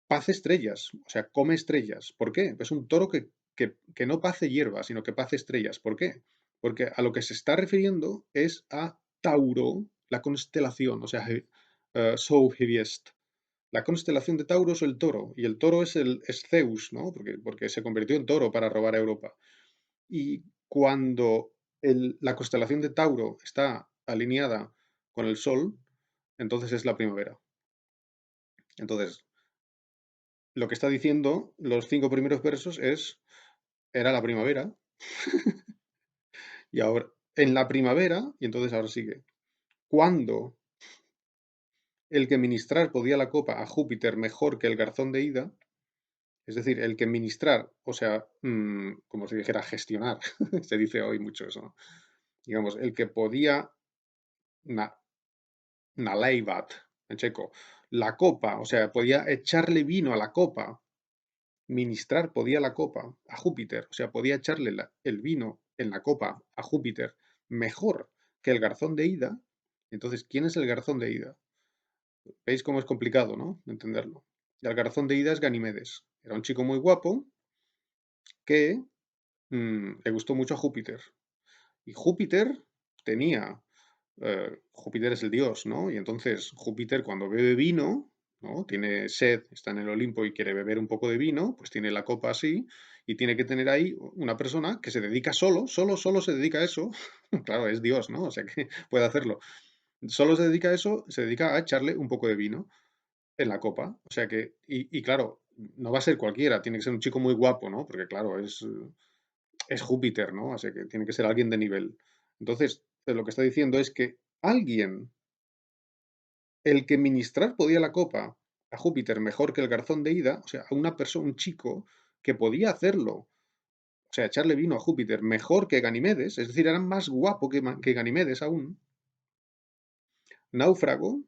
pace estrellas, o sea, come estrellas. ¿Por qué? Es un toro que no pace hierba, sino que pace estrellas. ¿Por qué? Porque a lo que se está refiriendo es a Tauro, la constelación, o sea, So Heaviest. La constelación de Tauro es el toro, y el toro es Zeus, ¿no? Porque se convirtió en toro para robar a Europa. Y cuando la constelación de Tauro está alineada con el Sol, entonces es la primavera. Entonces, lo que está diciendo los 5 primeros versos era la primavera, y ahora, en la primavera, y entonces ahora sigue, cuando el que ministrar podía la copa a Júpiter mejor que el garzón de ida, es decir, el que ministrar, o sea, como si dijera gestionar, se dice hoy mucho eso, ¿no? Digamos, el que podía, na, naleivat, en checo, la copa, o sea, podía echarle vino a la copa, ministrar podía la copa a Júpiter, o sea, podía echarle el vino en la copa a Júpiter mejor que el garzón de ida. Entonces, ¿quién es el garzón de ida? ¿Veis cómo es complicado, ¿no? Entenderlo. Y el garzón de ida es Ganimedes. Era un chico muy guapo que le gustó mucho a Júpiter. Y Júpiter tenía, Júpiter es el dios, ¿no? Y entonces Júpiter cuando bebe vino, ¿no? Tiene sed, está en el Olimpo y quiere beber un poco de vino, pues tiene la copa así y tiene que tener ahí una persona que se dedica solo se dedica a eso. Claro, es dios, ¿no? O sea que puede hacerlo. Solo se dedica a eso, se dedica a echarle un poco de vino en la copa. O sea que, y claro, no va a ser cualquiera, tiene que ser un chico muy guapo, ¿no? Porque claro, es Júpiter, ¿no? O sea que tiene que ser alguien de nivel. Entonces, lo que está diciendo es que alguien, el que ministrar podía la copa a Júpiter mejor que el garzón de ida, o sea, a una persona, un chico que podía hacerlo, o sea, echarle vino a Júpiter mejor que Ganimedes, es decir, era más guapo que Ganimedes aún, náufrago,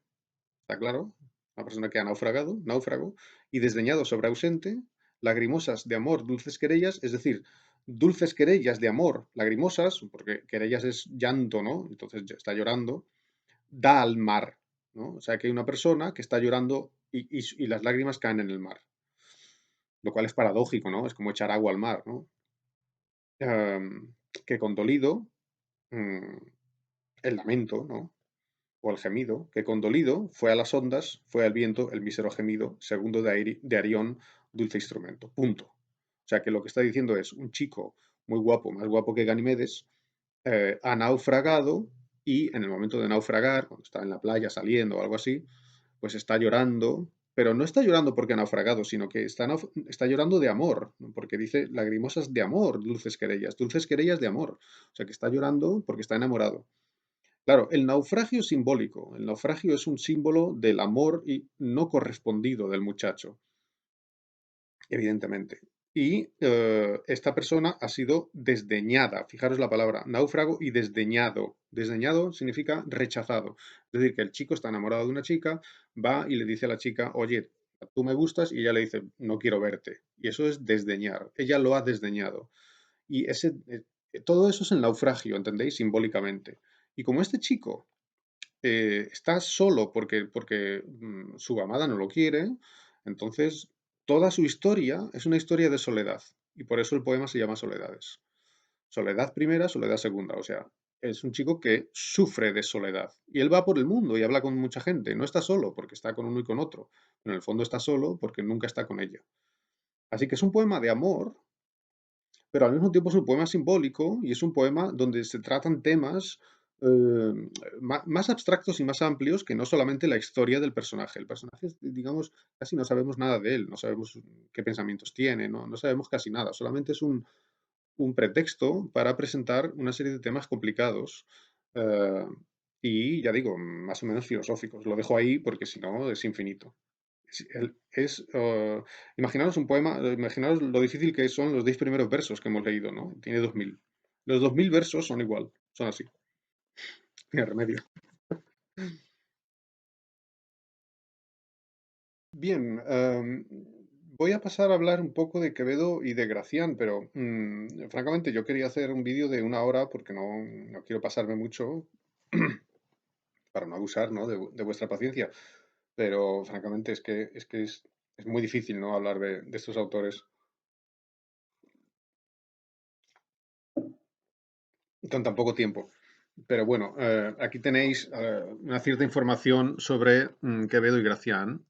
está claro, una persona que ha naufragado, náufrago, y desdeñado sobre ausente, lagrimosas de amor, dulces querellas, es decir, dulces querellas de amor, lagrimosas, porque querellas es llanto, ¿no? Entonces ya está llorando, da al mar, ¿no? O sea que hay una persona que está llorando y las lágrimas caen en el mar, lo cual es paradójico, ¿no? Es como echar agua al mar, ¿no? Que condolido, mm, el lamento, ¿no? O el gemido, que condolido fue a las ondas, fue al viento el mísero gemido, segundo de Arión, dulce instrumento. Punto. O sea que lo que está diciendo es un chico muy guapo, más guapo que Ganimedes, ha naufragado y en el momento de naufragar, cuando está en la playa saliendo o algo así, pues está llorando, pero no está llorando porque ha naufragado, sino que está llorando de amor, ¿no? Porque dice lagrimosas de amor, dulces querellas de amor. O sea que está llorando porque está enamorado. Claro, el naufragio es simbólico. El naufragio es un símbolo del amor y no correspondido del muchacho, evidentemente. Y esta persona ha sido desdeñada. Fijaros la palabra náufrago y desdeñado. Desdeñado significa rechazado. Es decir, que el chico está enamorado de una chica, va y le dice a la chica, oye, tú me gustas, y ella le dice, no quiero verte. Y eso es desdeñar. Ella lo ha desdeñado. Y todo eso es el naufragio, ¿entendéis? Simbólicamente. Y como este chico está solo porque su amada no lo quiere, entonces toda su historia es una historia de soledad. Y por eso el poema se llama Soledades. Soledad primera, soledad segunda. O sea, es un chico que sufre de soledad. Y él va por el mundo y habla con mucha gente. No está solo porque está con uno y con otro. Pero en el fondo está solo porque nunca está con ella. Así que es un poema de amor, pero al mismo tiempo es un poema simbólico y es un poema donde se tratan temas eh, más abstractos y más amplios que no solamente la historia del personaje. El personaje, digamos, casi no sabemos nada de él, no sabemos qué pensamientos tiene, no sabemos casi nada, solamente es un pretexto para presentar una serie de temas complicados eh, y, ya digo, más o menos filosóficos. Lo dejo ahí porque si no es infinito. Imaginaros un poema, imaginaros lo difícil que son los 10 primeros versos que hemos leído, ¿no? Tiene 2000. Los 2000 versos son igual, son así. Tiene remedio. Bien, voy a pasar a hablar un poco de Quevedo y de Gracián, pero francamente yo quería hacer un vídeo de 1 hora porque no quiero pasarme mucho para no abusar, ¿no? de vuestra paciencia. Pero francamente es muy difícil, ¿no? Hablar de estos autores con tan poco tiempo. Pero bueno, aquí tenéis una cierta información sobre Quevedo y Gracián.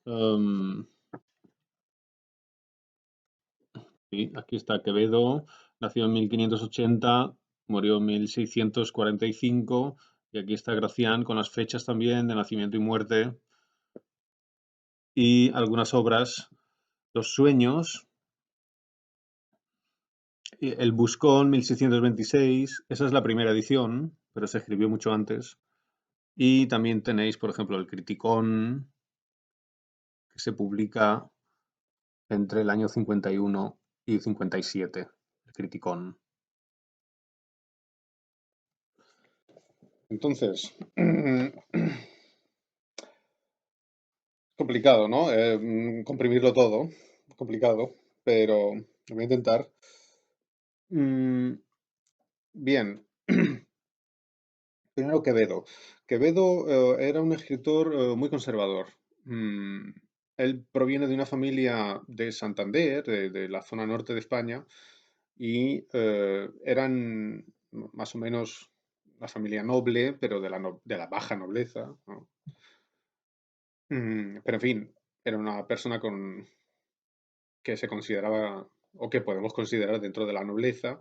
Um, sí, aquí está Quevedo, nació en 1580, murió en 1645, y aquí está Gracián con las fechas también de nacimiento y muerte y algunas obras. Los sueños, El Buscón, 1626, esa es la primera edición, pero se escribió mucho antes. Y también tenéis, por ejemplo, el Criticón, que se publica entre el año 51 y 57, el Criticón. Entonces, complicado, ¿no? Comprimirlo todo, complicado, pero lo voy a intentar. Mm, bien, primero Quevedo. Quevedo era un escritor muy conservador. Mm, Él proviene de una familia de Santander, de la zona norte de España, y eran más o menos una familia noble, pero de la baja nobleza, ¿no? Pero en fin, era una persona que se consideraba, o que podemos considerar dentro de la nobleza,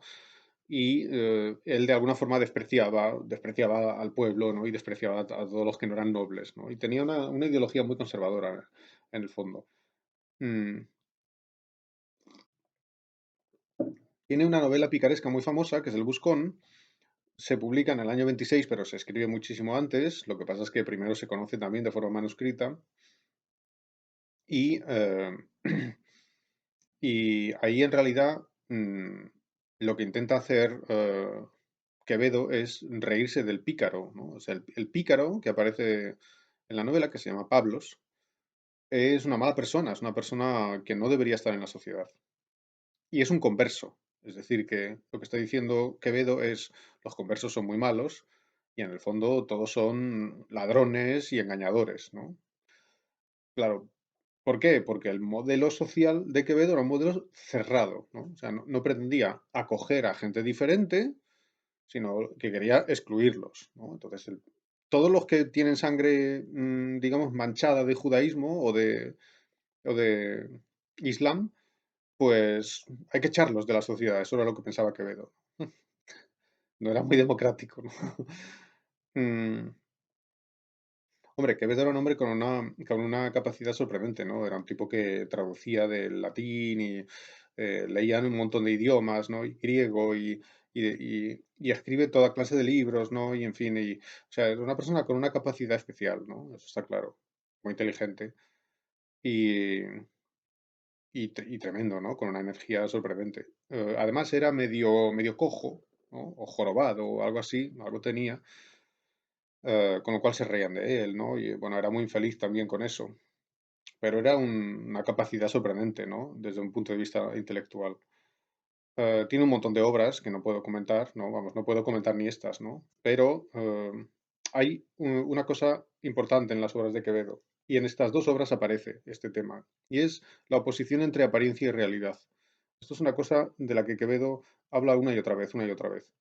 y él de alguna forma despreciaba al pueblo, ¿no? Y despreciaba a todos los que no eran nobles, ¿no? Y tenía una ideología muy conservadora en el fondo. Mm, Tiene una novela picaresca muy famosa, que es El Buscón. Se publica en el año 26, pero se escribe muchísimo antes. Lo que pasa es que primero se conoce también de forma manuscrita. Y, y ahí en realidad lo que intenta hacer Quevedo es reírse del pícaro, ¿no? O sea, el pícaro que aparece en la novela, que se llama Pablos, es una mala persona, es una persona que no debería estar en la sociedad. Y es un converso. Es decir, que lo que está diciendo Quevedo es los conversos son muy malos y en el fondo todos son ladrones y engañadores, ¿no? Claro, ¿por qué? Porque el modelo social de Quevedo era un modelo cerrado, ¿no? O sea, no pretendía acoger a gente diferente, sino que quería excluirlos, ¿no? Entonces, todos los que tienen sangre, digamos, manchada de judaísmo o de islam, pues hay que echarlos de la sociedad. Eso era lo que pensaba Quevedo. No era muy democrático, ¿no? Mm, Hombre, Quevedo era un hombre con una capacidad sorprendente, ¿no? Era un tipo que traducía del latín y leía un montón de idiomas, ¿no? Y griego y escribe toda clase de libros, ¿no? Y en fin, o sea, era una persona con una capacidad especial, ¿no? Eso está claro. Muy inteligente y, y tremendo, ¿no? Con una energía sorprendente. Además era medio cojo, ¿no? O jorobado o algo así, algo tenía, con lo cual se reían de él, ¿no? Y bueno, era muy infeliz también con eso. Pero era una capacidad sorprendente, ¿no? Desde un punto de vista intelectual. Tiene un montón de obras que no puedo comentar, ¿no? Vamos, no puedo comentar ni estas, ¿no? Pero hay una cosa importante en las obras de Quevedo, y en estas dos obras aparece este tema, y es la oposición entre apariencia y realidad. Esto es una cosa de la que Quevedo habla una y otra vez, una y otra vez.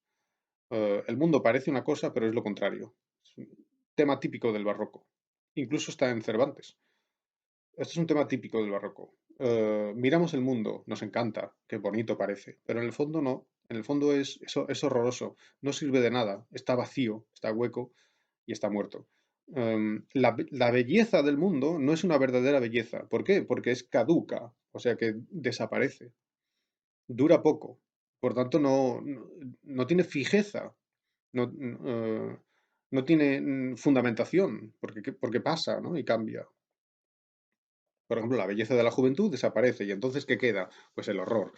El mundo parece una cosa, pero es lo contrario. Es un tema típico del barroco. Incluso está en Cervantes. Esto es un tema típico del barroco. miramos el mundo, nos encanta, qué bonito parece, pero en el fondo no. En el fondo es horroroso, no sirve de nada, está vacío, está hueco y está muerto. La belleza del mundo no es una verdadera belleza. ¿Por qué? Porque es caduca, o sea que desaparece, dura poco, por tanto no tiene fijeza, no, no tiene fundamentación, porque pasa, ¿no? Y cambia. Por ejemplo, la belleza de la juventud desaparece y entonces ¿qué queda? Pues el horror.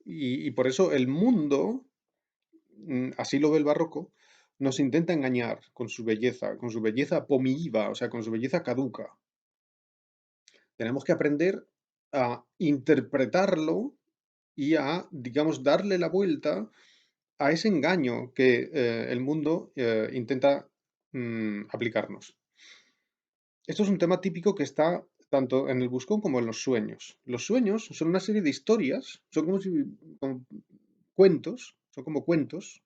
Y por eso el mundo, así lo ve el barroco, nos intenta engañar con su belleza pomiva, o sea, con su belleza caduca. Tenemos que aprender a interpretarlo y a, digamos, darle la vuelta a ese engaño que el mundo intenta aplicarnos. Esto es un tema típico que está tanto en el buscón como en los sueños. Los sueños son una serie de historias, son como cuentos, son como cuentos,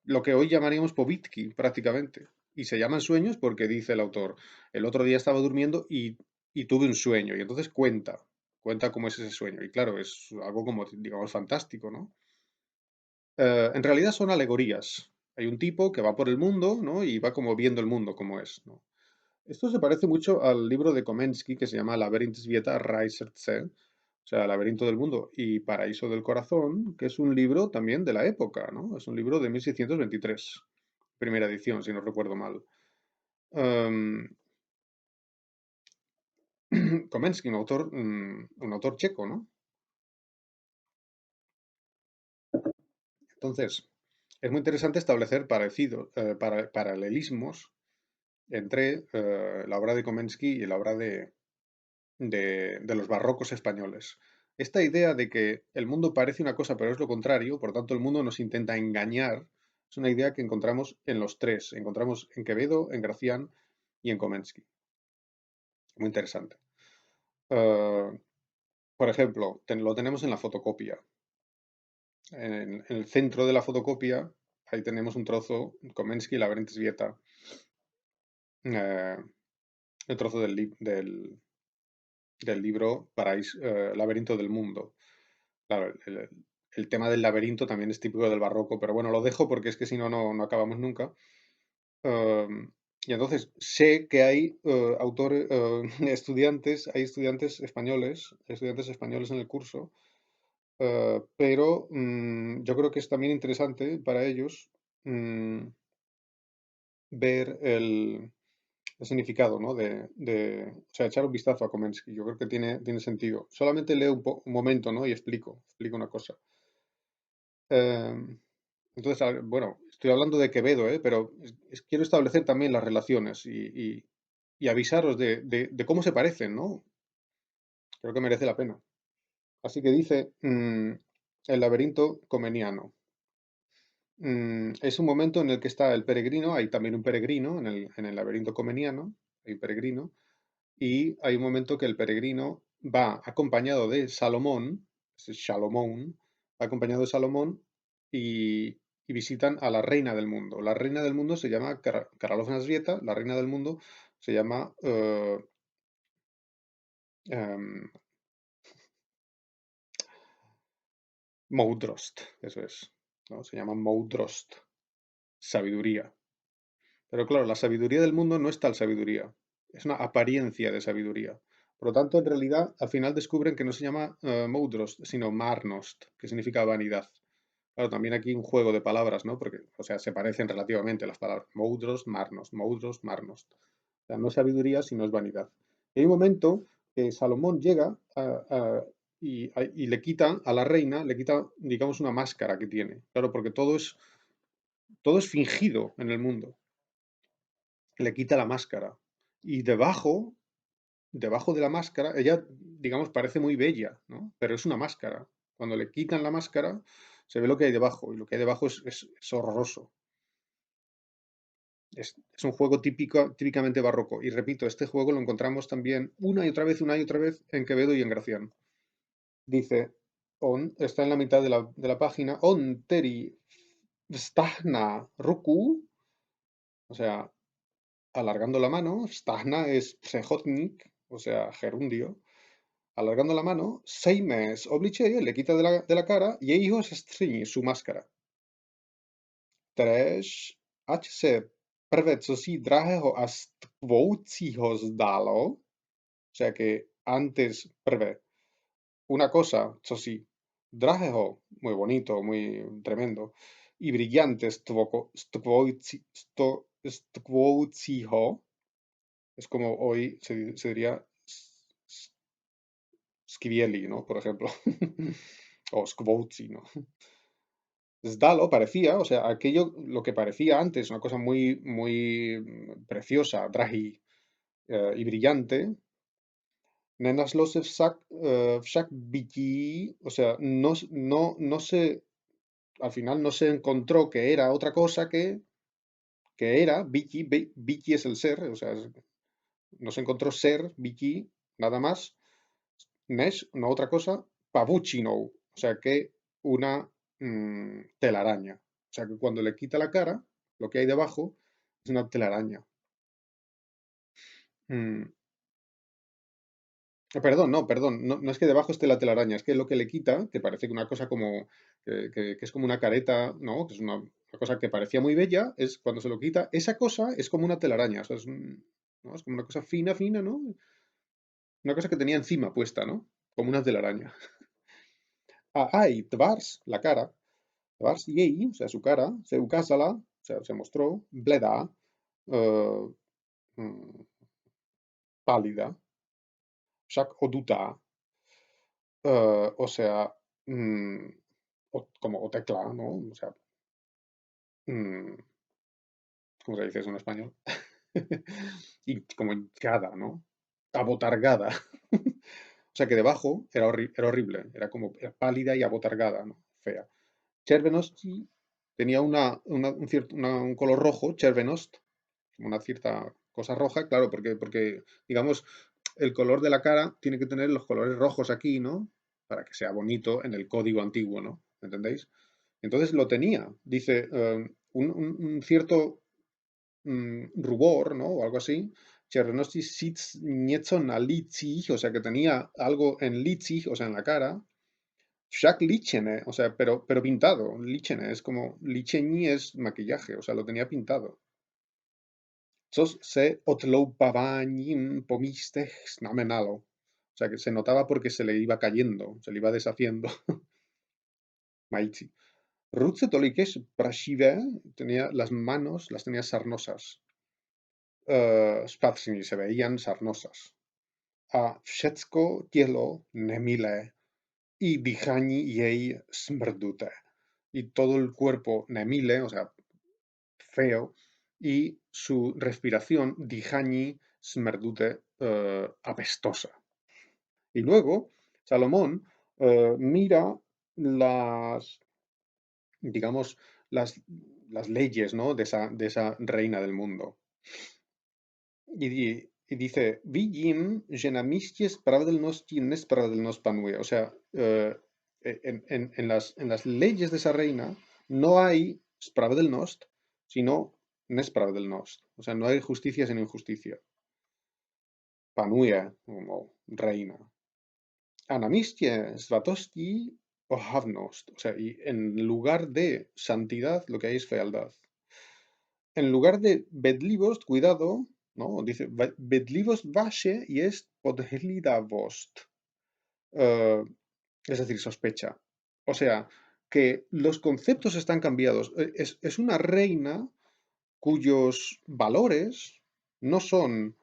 lo que hoy llamaríamos povitki prácticamente. Y se llaman sueños porque dice el autor, el otro día estaba durmiendo y tuve un sueño. Y entonces cuenta cómo es ese sueño. Y claro, es algo como, digamos, fantástico, ¿no? En realidad son alegorías. Hay un tipo que va por el mundo, ¿no? Y va como viendo el mundo como es, ¿no? Esto se parece mucho al libro de Komensky que se llama Labyrinth Vieta Reisertse, o sea, Laberinto del Mundo y Paraíso del Corazón, que es un libro también de la época, ¿no? Es un libro de 1623, primera edición, si no recuerdo mal. Em, Komensky, un autor checo, ¿no? Entonces, es muy interesante establecer paralelismos entre la obra de Komensky y la obra de los barrocos españoles. Esta idea de que el mundo parece una cosa pero es lo contrario, por tanto el mundo nos intenta engañar, es una idea que encontramos en los tres. Encontramos en Quevedo, en Gracián y en Komensky. Muy interesante. Eh, por ejemplo, lo tenemos en la fotocopia. En el centro de la fotocopia, ahí tenemos un trozo, Komensky, Laberintes Vieta, eh, el trozo del libro Laberinto del Mundo. Claro, el tema del laberinto también es típico del barroco, pero bueno, lo dejo porque es que si no, no acabamos nunca. Y entonces sé que hay autores, estudiantes españoles en el curso, pero yo creo que es también interesante para ellos mm, ver el significado, ¿no? O sea, echar un vistazo a Komensky. Yo creo que tiene sentido. Solamente leo un momento, ¿no? Y explico una cosa. Em, entonces, bueno, estoy hablando de Quevedo, ¿eh? Pero quiero establecer también las relaciones y avisaros de cómo se parecen, ¿no? Creo que merece la pena. Así que dice el laberinto comeniano. Es un momento en el que está el peregrino, hay también un peregrino en el laberinto comeniano, hay un peregrino, y hay un momento que el peregrino va acompañado de Salomón, es Salomón, va acompañado de Salomón y visitan a la reina del mundo. La reina del mundo se llama Karolofna Svieta, la reina del mundo se llama em, Moudrost, eso es, ¿no? Se llama Moudrost, sabiduría. Pero claro, la sabiduría del mundo no es tal sabiduría, es una apariencia de sabiduría. Por lo tanto, en realidad, al final descubren que no se llama Moudrost, sino Marnost, que significa vanidad. Claro, también aquí un juego de palabras, ¿no? Porque, o sea, se parecen relativamente las palabras. Moudrost, Marnost. O sea, no es sabiduría, sino es vanidad. Y hay un momento que Salomón llega y le quita a la reina, le quita, digamos, una máscara que tiene. Claro, porque todo es fingido en el mundo. Le quita la máscara. Y debajo de la máscara, ella, digamos, parece muy bella, ¿no? Pero es una máscara. Cuando le quitan la máscara, se ve lo que hay debajo, y lo que hay debajo es horroroso. Es un juego típicamente barroco. Y repito, este juego lo encontramos también una y otra vez en Quevedo y en Gracián. Dice, está en la mitad de la página, on teri stagna ruku, o sea, alargando la mano, stagna es psejotnik, o sea, gerundio, alargando la mano, Seimes obličeje le quita de la cara y jeho se stříní su máscara. Tež, ať se prve cosi drahého a stvoucího zdálo, o sea que antes prve una cosa, cosi drahého, muy bonito, muy tremendo, y brillante stvoucího, es como hoy se diría Scrivielli, ¿no? Por ejemplo. O Skvouci, ¿no? Zdalo parecía, o sea, aquello, lo que parecía antes, una cosa muy, muy preciosa, draghi y brillante, nenaslo se však bytí, o sea, no se, al final no se encontró que era otra cosa que era bytí, bytí es el ser, o sea, no se encontró ser, bytí, nada más, Nesh, no otra cosa, Pavuchino, o sea que una telaraña. O sea que cuando le quita la cara, lo que hay debajo es una telaraña. Mm, perdón, no, perdón, no, no es que debajo esté la telaraña, es que lo que le quita, que parece que una cosa como, que es como una careta, ¿no? Que es una cosa que parecía muy bella, es cuando se lo quita, esa cosa es como una telaraña, o sea, ¿no? Es como una cosa fina, fina, ¿no? Una cosa que tenía encima puesta, ¿no? Como una telaraña. Ah, ay, Tvars, la cara. Tvars jej, o sea, su cara, se ukázala, o sea, se mostró, bleda, eh, mm, pálida, však odutá, o sea, mm, como otecla, ¿no? O sea, mm, ¿cómo se dice eso en español? Y como hinchada, ¿no? Abotargada. O sea que debajo era horrible, era como era pálida y abotargada, ¿no? Fea. Chervenosti tenía un color rojo, Chervenost, como una cierta cosa roja, claro, porque, digamos, el color de la cara tiene que tener los colores rojos aquí, ¿no? Para que sea bonito en el código antiguo, ¿no? ¿Entendéis? Entonces lo tenía, dice, un cierto rubor, ¿no? O algo así. Chernobyl sitz nieco na litzig, o sea que tenía algo en litzig, o sea, en la cara. Však lichene, o sea, pero pintado. Lichene es como, licheni es maquillaje, o sea, lo tenía pintado. Což se otloupaváním pomístech znamenalo. O sea, que se notaba porque se le iba cayendo, se le iba deshaciendo. Maichi. Ruce toliques prašivé, tenía las manos, las tenía sarnosas. Spácny se veían sarnosas. A všecko tělo nemilé y dýchání jej smrdute. Y todo el cuerpo nemile, o sea, feo, y su respiración, dýchání smrdute, apestosa. Y luego, Salomón mira las, digamos, las, las leyes, ¿no? De esa reina del mundo. Y dice, Vidím, že na místě spravedlnosti nespravedlnost panuje. O sea, en las leyes de esa reina no hay spravedlnost, sino nespravedlnost. O sea, no hay justicia sin injusticia. Panuje, como reina. A na místě svatosti ohavnost. O sea, y en lugar de santidad, lo que hay es fealdad. En lugar de bedlivost, cuidado, ¿no? Dice, bedlivost vaše jest podhlidavost. Eh, es decir, sospecha. O sea, que los conceptos están cambiados. Es una reina cuyos valores no son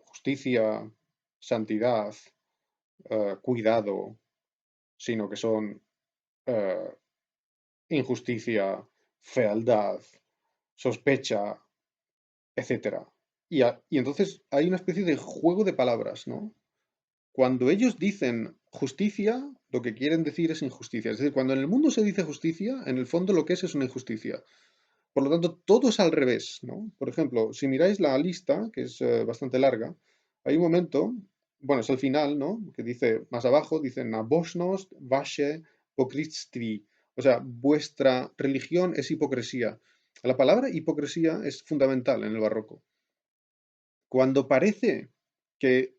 justicia, santidad, cuidado, sino que son eh, injusticia, fealdad, sospecha, etcétera. Y entonces hay una especie de juego de palabras, ¿no? Cuando ellos dicen justicia, lo que quieren decir es injusticia. Es decir, cuando en el mundo se dice justicia, en el fondo lo que es una injusticia. Por lo tanto, todo es al revés, ¿no? Por ejemplo, si miráis la lista, que es bastante larga, hay un momento, bueno, es el final, ¿no? Que dice, más abajo, dice, Nabosnost vaše pokrytství. O sea, vuestra religión es hipocresía. La palabra hipocresía es fundamental en el barroco. Cuando parece que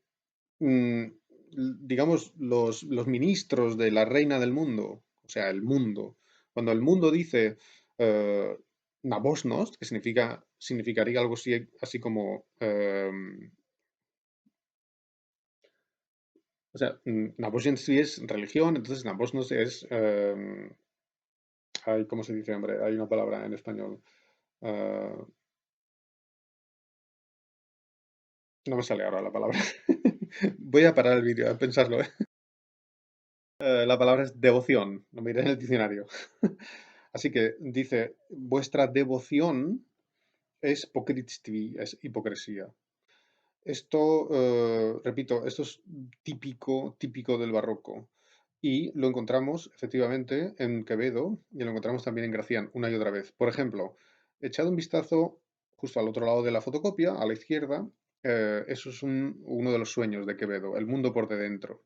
digamos, los ministros de la reina del mundo, o sea, el mundo, cuando el mundo dice eh, Nabosnost, que significaría algo así como, o sea, Nabosnost sí es religión, entonces Nabosnost es, ay, ¿cómo se dice, hombre? Hay una palabra en español. eh, no me sale ahora la palabra. Voy a parar el vídeo a pensarlo, ¿eh? La palabra es devoción, lo miré en el diccionario. Así que dice, vuestra devoción es pokrytství, es hipocresía. Esto, repito, esto es típico del barroco. Y lo encontramos efectivamente en Quevedo y lo encontramos también en Gracián, una y otra vez. Por ejemplo, echado un vistazo justo al otro lado de la fotocopia, a la izquierda, eso es uno de los sueños de Quevedo, el mundo por de dentro.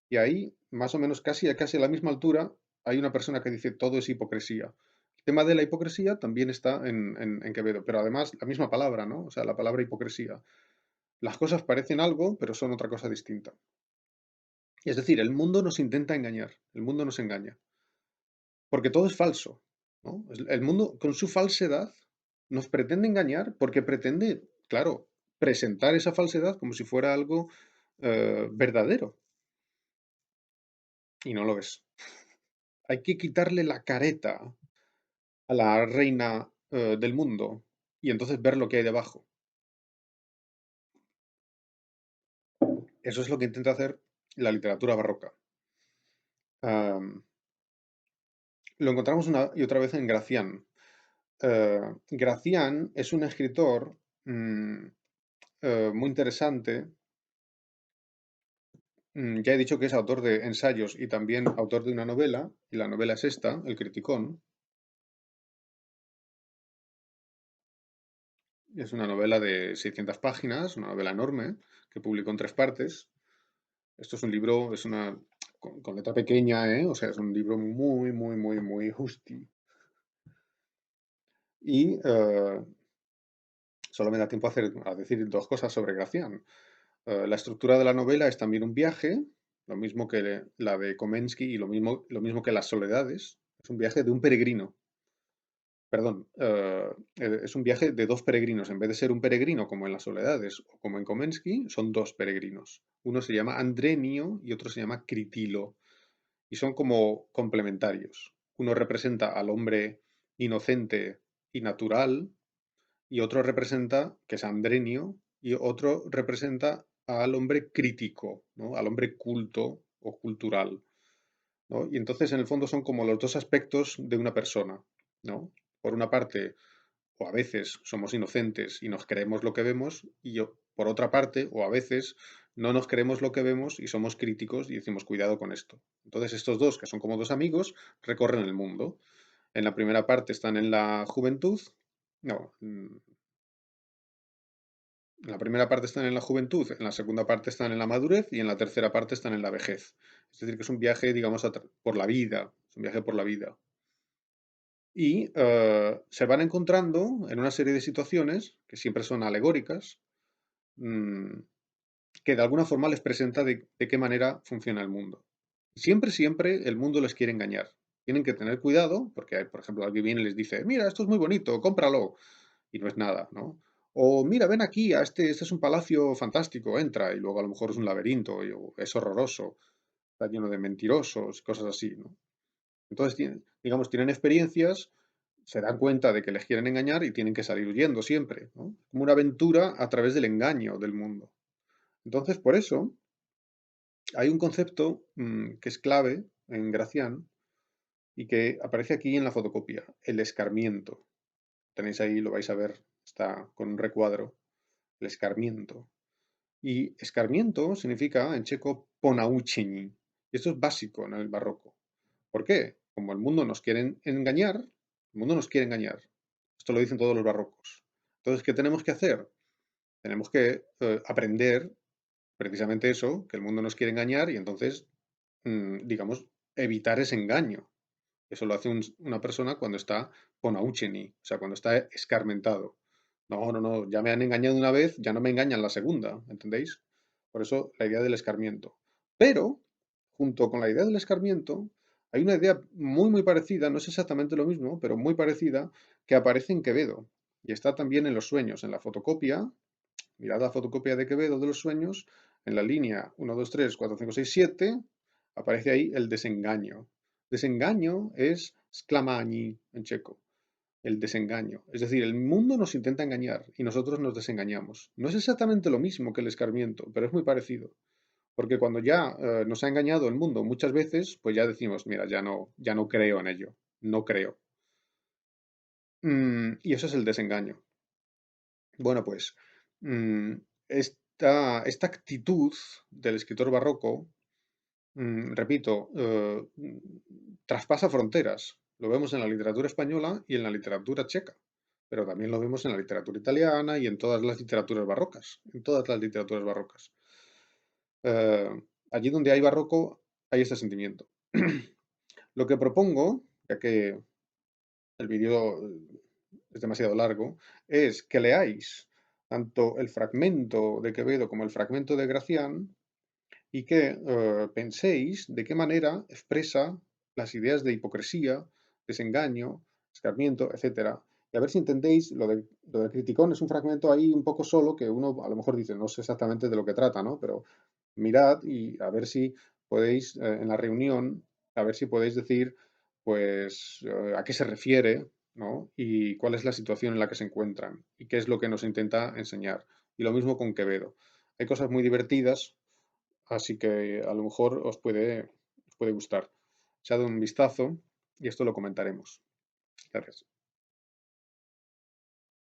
Y ahí, más o menos casi a la misma altura, hay una persona que dice todo es hipocresía. El tema de la hipocresía también está en Quevedo, pero además la misma palabra, ¿no? O sea, la palabra hipocresía. Las cosas parecen algo, pero son otra cosa distinta. Es decir, el mundo nos intenta engañar, el mundo nos engaña, porque todo es falso, ¿no? El mundo, con su falsedad, nos pretende engañar porque pretende, claro, presentar esa falsedad como si fuera algo verdadero, y no lo es. Hay que quitarle la careta a la reina del mundo y entonces ver lo que hay debajo. Eso es lo que intenta hacer la literatura barroca. Am, lo encontramos una y otra vez en Gracián. Gracián es un escritor muy interesante. Ya he dicho que es autor de ensayos y también autor de una novela, y la novela es esta, El Criticón. Es una novela de 600 páginas, una novela enorme, que publicó en tres partes. Esto es un libro, es una con letra pequeña, ¿eh? O sea, es un libro muy justi. Y solo me da tiempo a decir dos cosas sobre Gracián. La estructura de la novela es también un viaje, lo mismo que la de Komensky y lo mismo que Las Soledades. Es un viaje de un peregrino. Perdón, es un viaje de dos peregrinos. En vez de ser un peregrino como en Las Soledades o como en Komensky, son dos peregrinos. Uno se llama Andrenio y otro se llama Critilo. Y son como complementarios. Uno representa al hombre inocente y natural, y otro representa, que es Andrenio, y otro representa al hombre crítico, ¿no? Al hombre culto o cultural, ¿no? Y entonces, en el fondo, son como los dos aspectos de una persona, ¿no? Por una parte, o a veces somos inocentes y nos creemos lo que vemos, y por otra parte, o a veces no nos creemos lo que vemos y somos críticos y decimos cuidado con esto. Entonces, estos dos, que son como dos amigos, recorren el mundo. En la primera parte están en la juventud, no, en la primera parte están en la juventud, en la segunda parte están en la madurez y en la tercera parte están en la vejez. Es decir, que es un viaje, digamos, por la vida, es un viaje por la vida. Y se van encontrando en una serie de situaciones que siempre son alegóricas, mm, que de alguna forma les presenta de qué manera funciona el mundo. Siempre el mundo les quiere engañar. Tienen que tener cuidado porque, por ejemplo, alguien viene y les dice, mira, esto es muy bonito, cómpralo. Y no es nada, ¿no? O mira, ven aquí, este es un palacio fantástico, entra, y luego a lo mejor es un laberinto, o es horroroso, está lleno de mentirosos, cosas así, ¿no? Entonces, digamos, tienen experiencias, se dan cuenta de que les quieren engañar y tienen que salir huyendo siempre, ¿no? Como una aventura a través del engaño del mundo. Entonces, por eso, hay un concepto que es clave en Gracián y que aparece aquí en la fotocopia, el escarmiento. Tenéis ahí, lo vais a ver, está con un recuadro, el escarmiento. Y escarmiento significa en checo ponaučení. Y esto es básico en el barroco. ¿Por qué? Como el mundo nos quiere engañar, el mundo nos quiere engañar. Esto lo dicen todos los barrocos. Entonces, ¿qué tenemos que hacer? Tenemos que aprender precisamente eso, que el mundo nos quiere engañar y entonces, digamos, evitar ese engaño. Eso lo hace una persona cuando está ponaučení, o sea, cuando está escarmentado. No, ya me han engañado una vez, ya no me engañan la segunda, ¿entendéis? Por eso la idea del escarmiento. Pero, junto con la idea del escarmiento, hay una idea muy, muy parecida, no es exactamente lo mismo, pero muy parecida, que aparece en Quevedo. Y está también en los sueños, en la fotocopia. Mirad la fotocopia de Quevedo de los sueños, en la línea 1, 2, 3, 4, 5, 6, 7, aparece ahí el desengaño. Desengaño es sklamani en checo, el desengaño. Es decir, el mundo nos intenta engañar y nosotros nos desengañamos. No es exactamente lo mismo que el escarmiento, pero es muy parecido. Porque cuando ya nos ha engañado el mundo muchas veces, pues ya decimos, mira, ya no creo en ello, no creo. Y eso es el desengaño. Bueno, pues mm, esta actitud del escritor barroco, repito, traspasa fronteras. Lo vemos en la literatura española y en la literatura checa, pero también lo vemos en la literatura italiana y en todas las literaturas barrocas, en todas las literaturas barrocas. Eh, Allí donde hay barroco, hay este sentimiento. Lo que propongo, ya que el vídeo es demasiado largo, es que leáis tanto el fragmento de Quevedo como el fragmento de Gracián y que penséis de qué manera expresa las ideas de hipocresía, desengaño, escarmiento, etcétera. Y a ver si entendéis, lo del criticón es un fragmento ahí un poco solo que uno a lo mejor dice, no sé exactamente de lo que trata, ¿no? Pero mirad y a ver si podéis, en la reunión, a ver si podéis decir, pues, a qué se refiere, ¿no? Y cuál es la situación en la que se encuentran y qué es lo que nos intenta enseñar. Y lo mismo con Quevedo. Hay cosas muy divertidas, así que a lo mejor os puede gustar. Echad un vistazo y esto lo comentaremos. Gracias.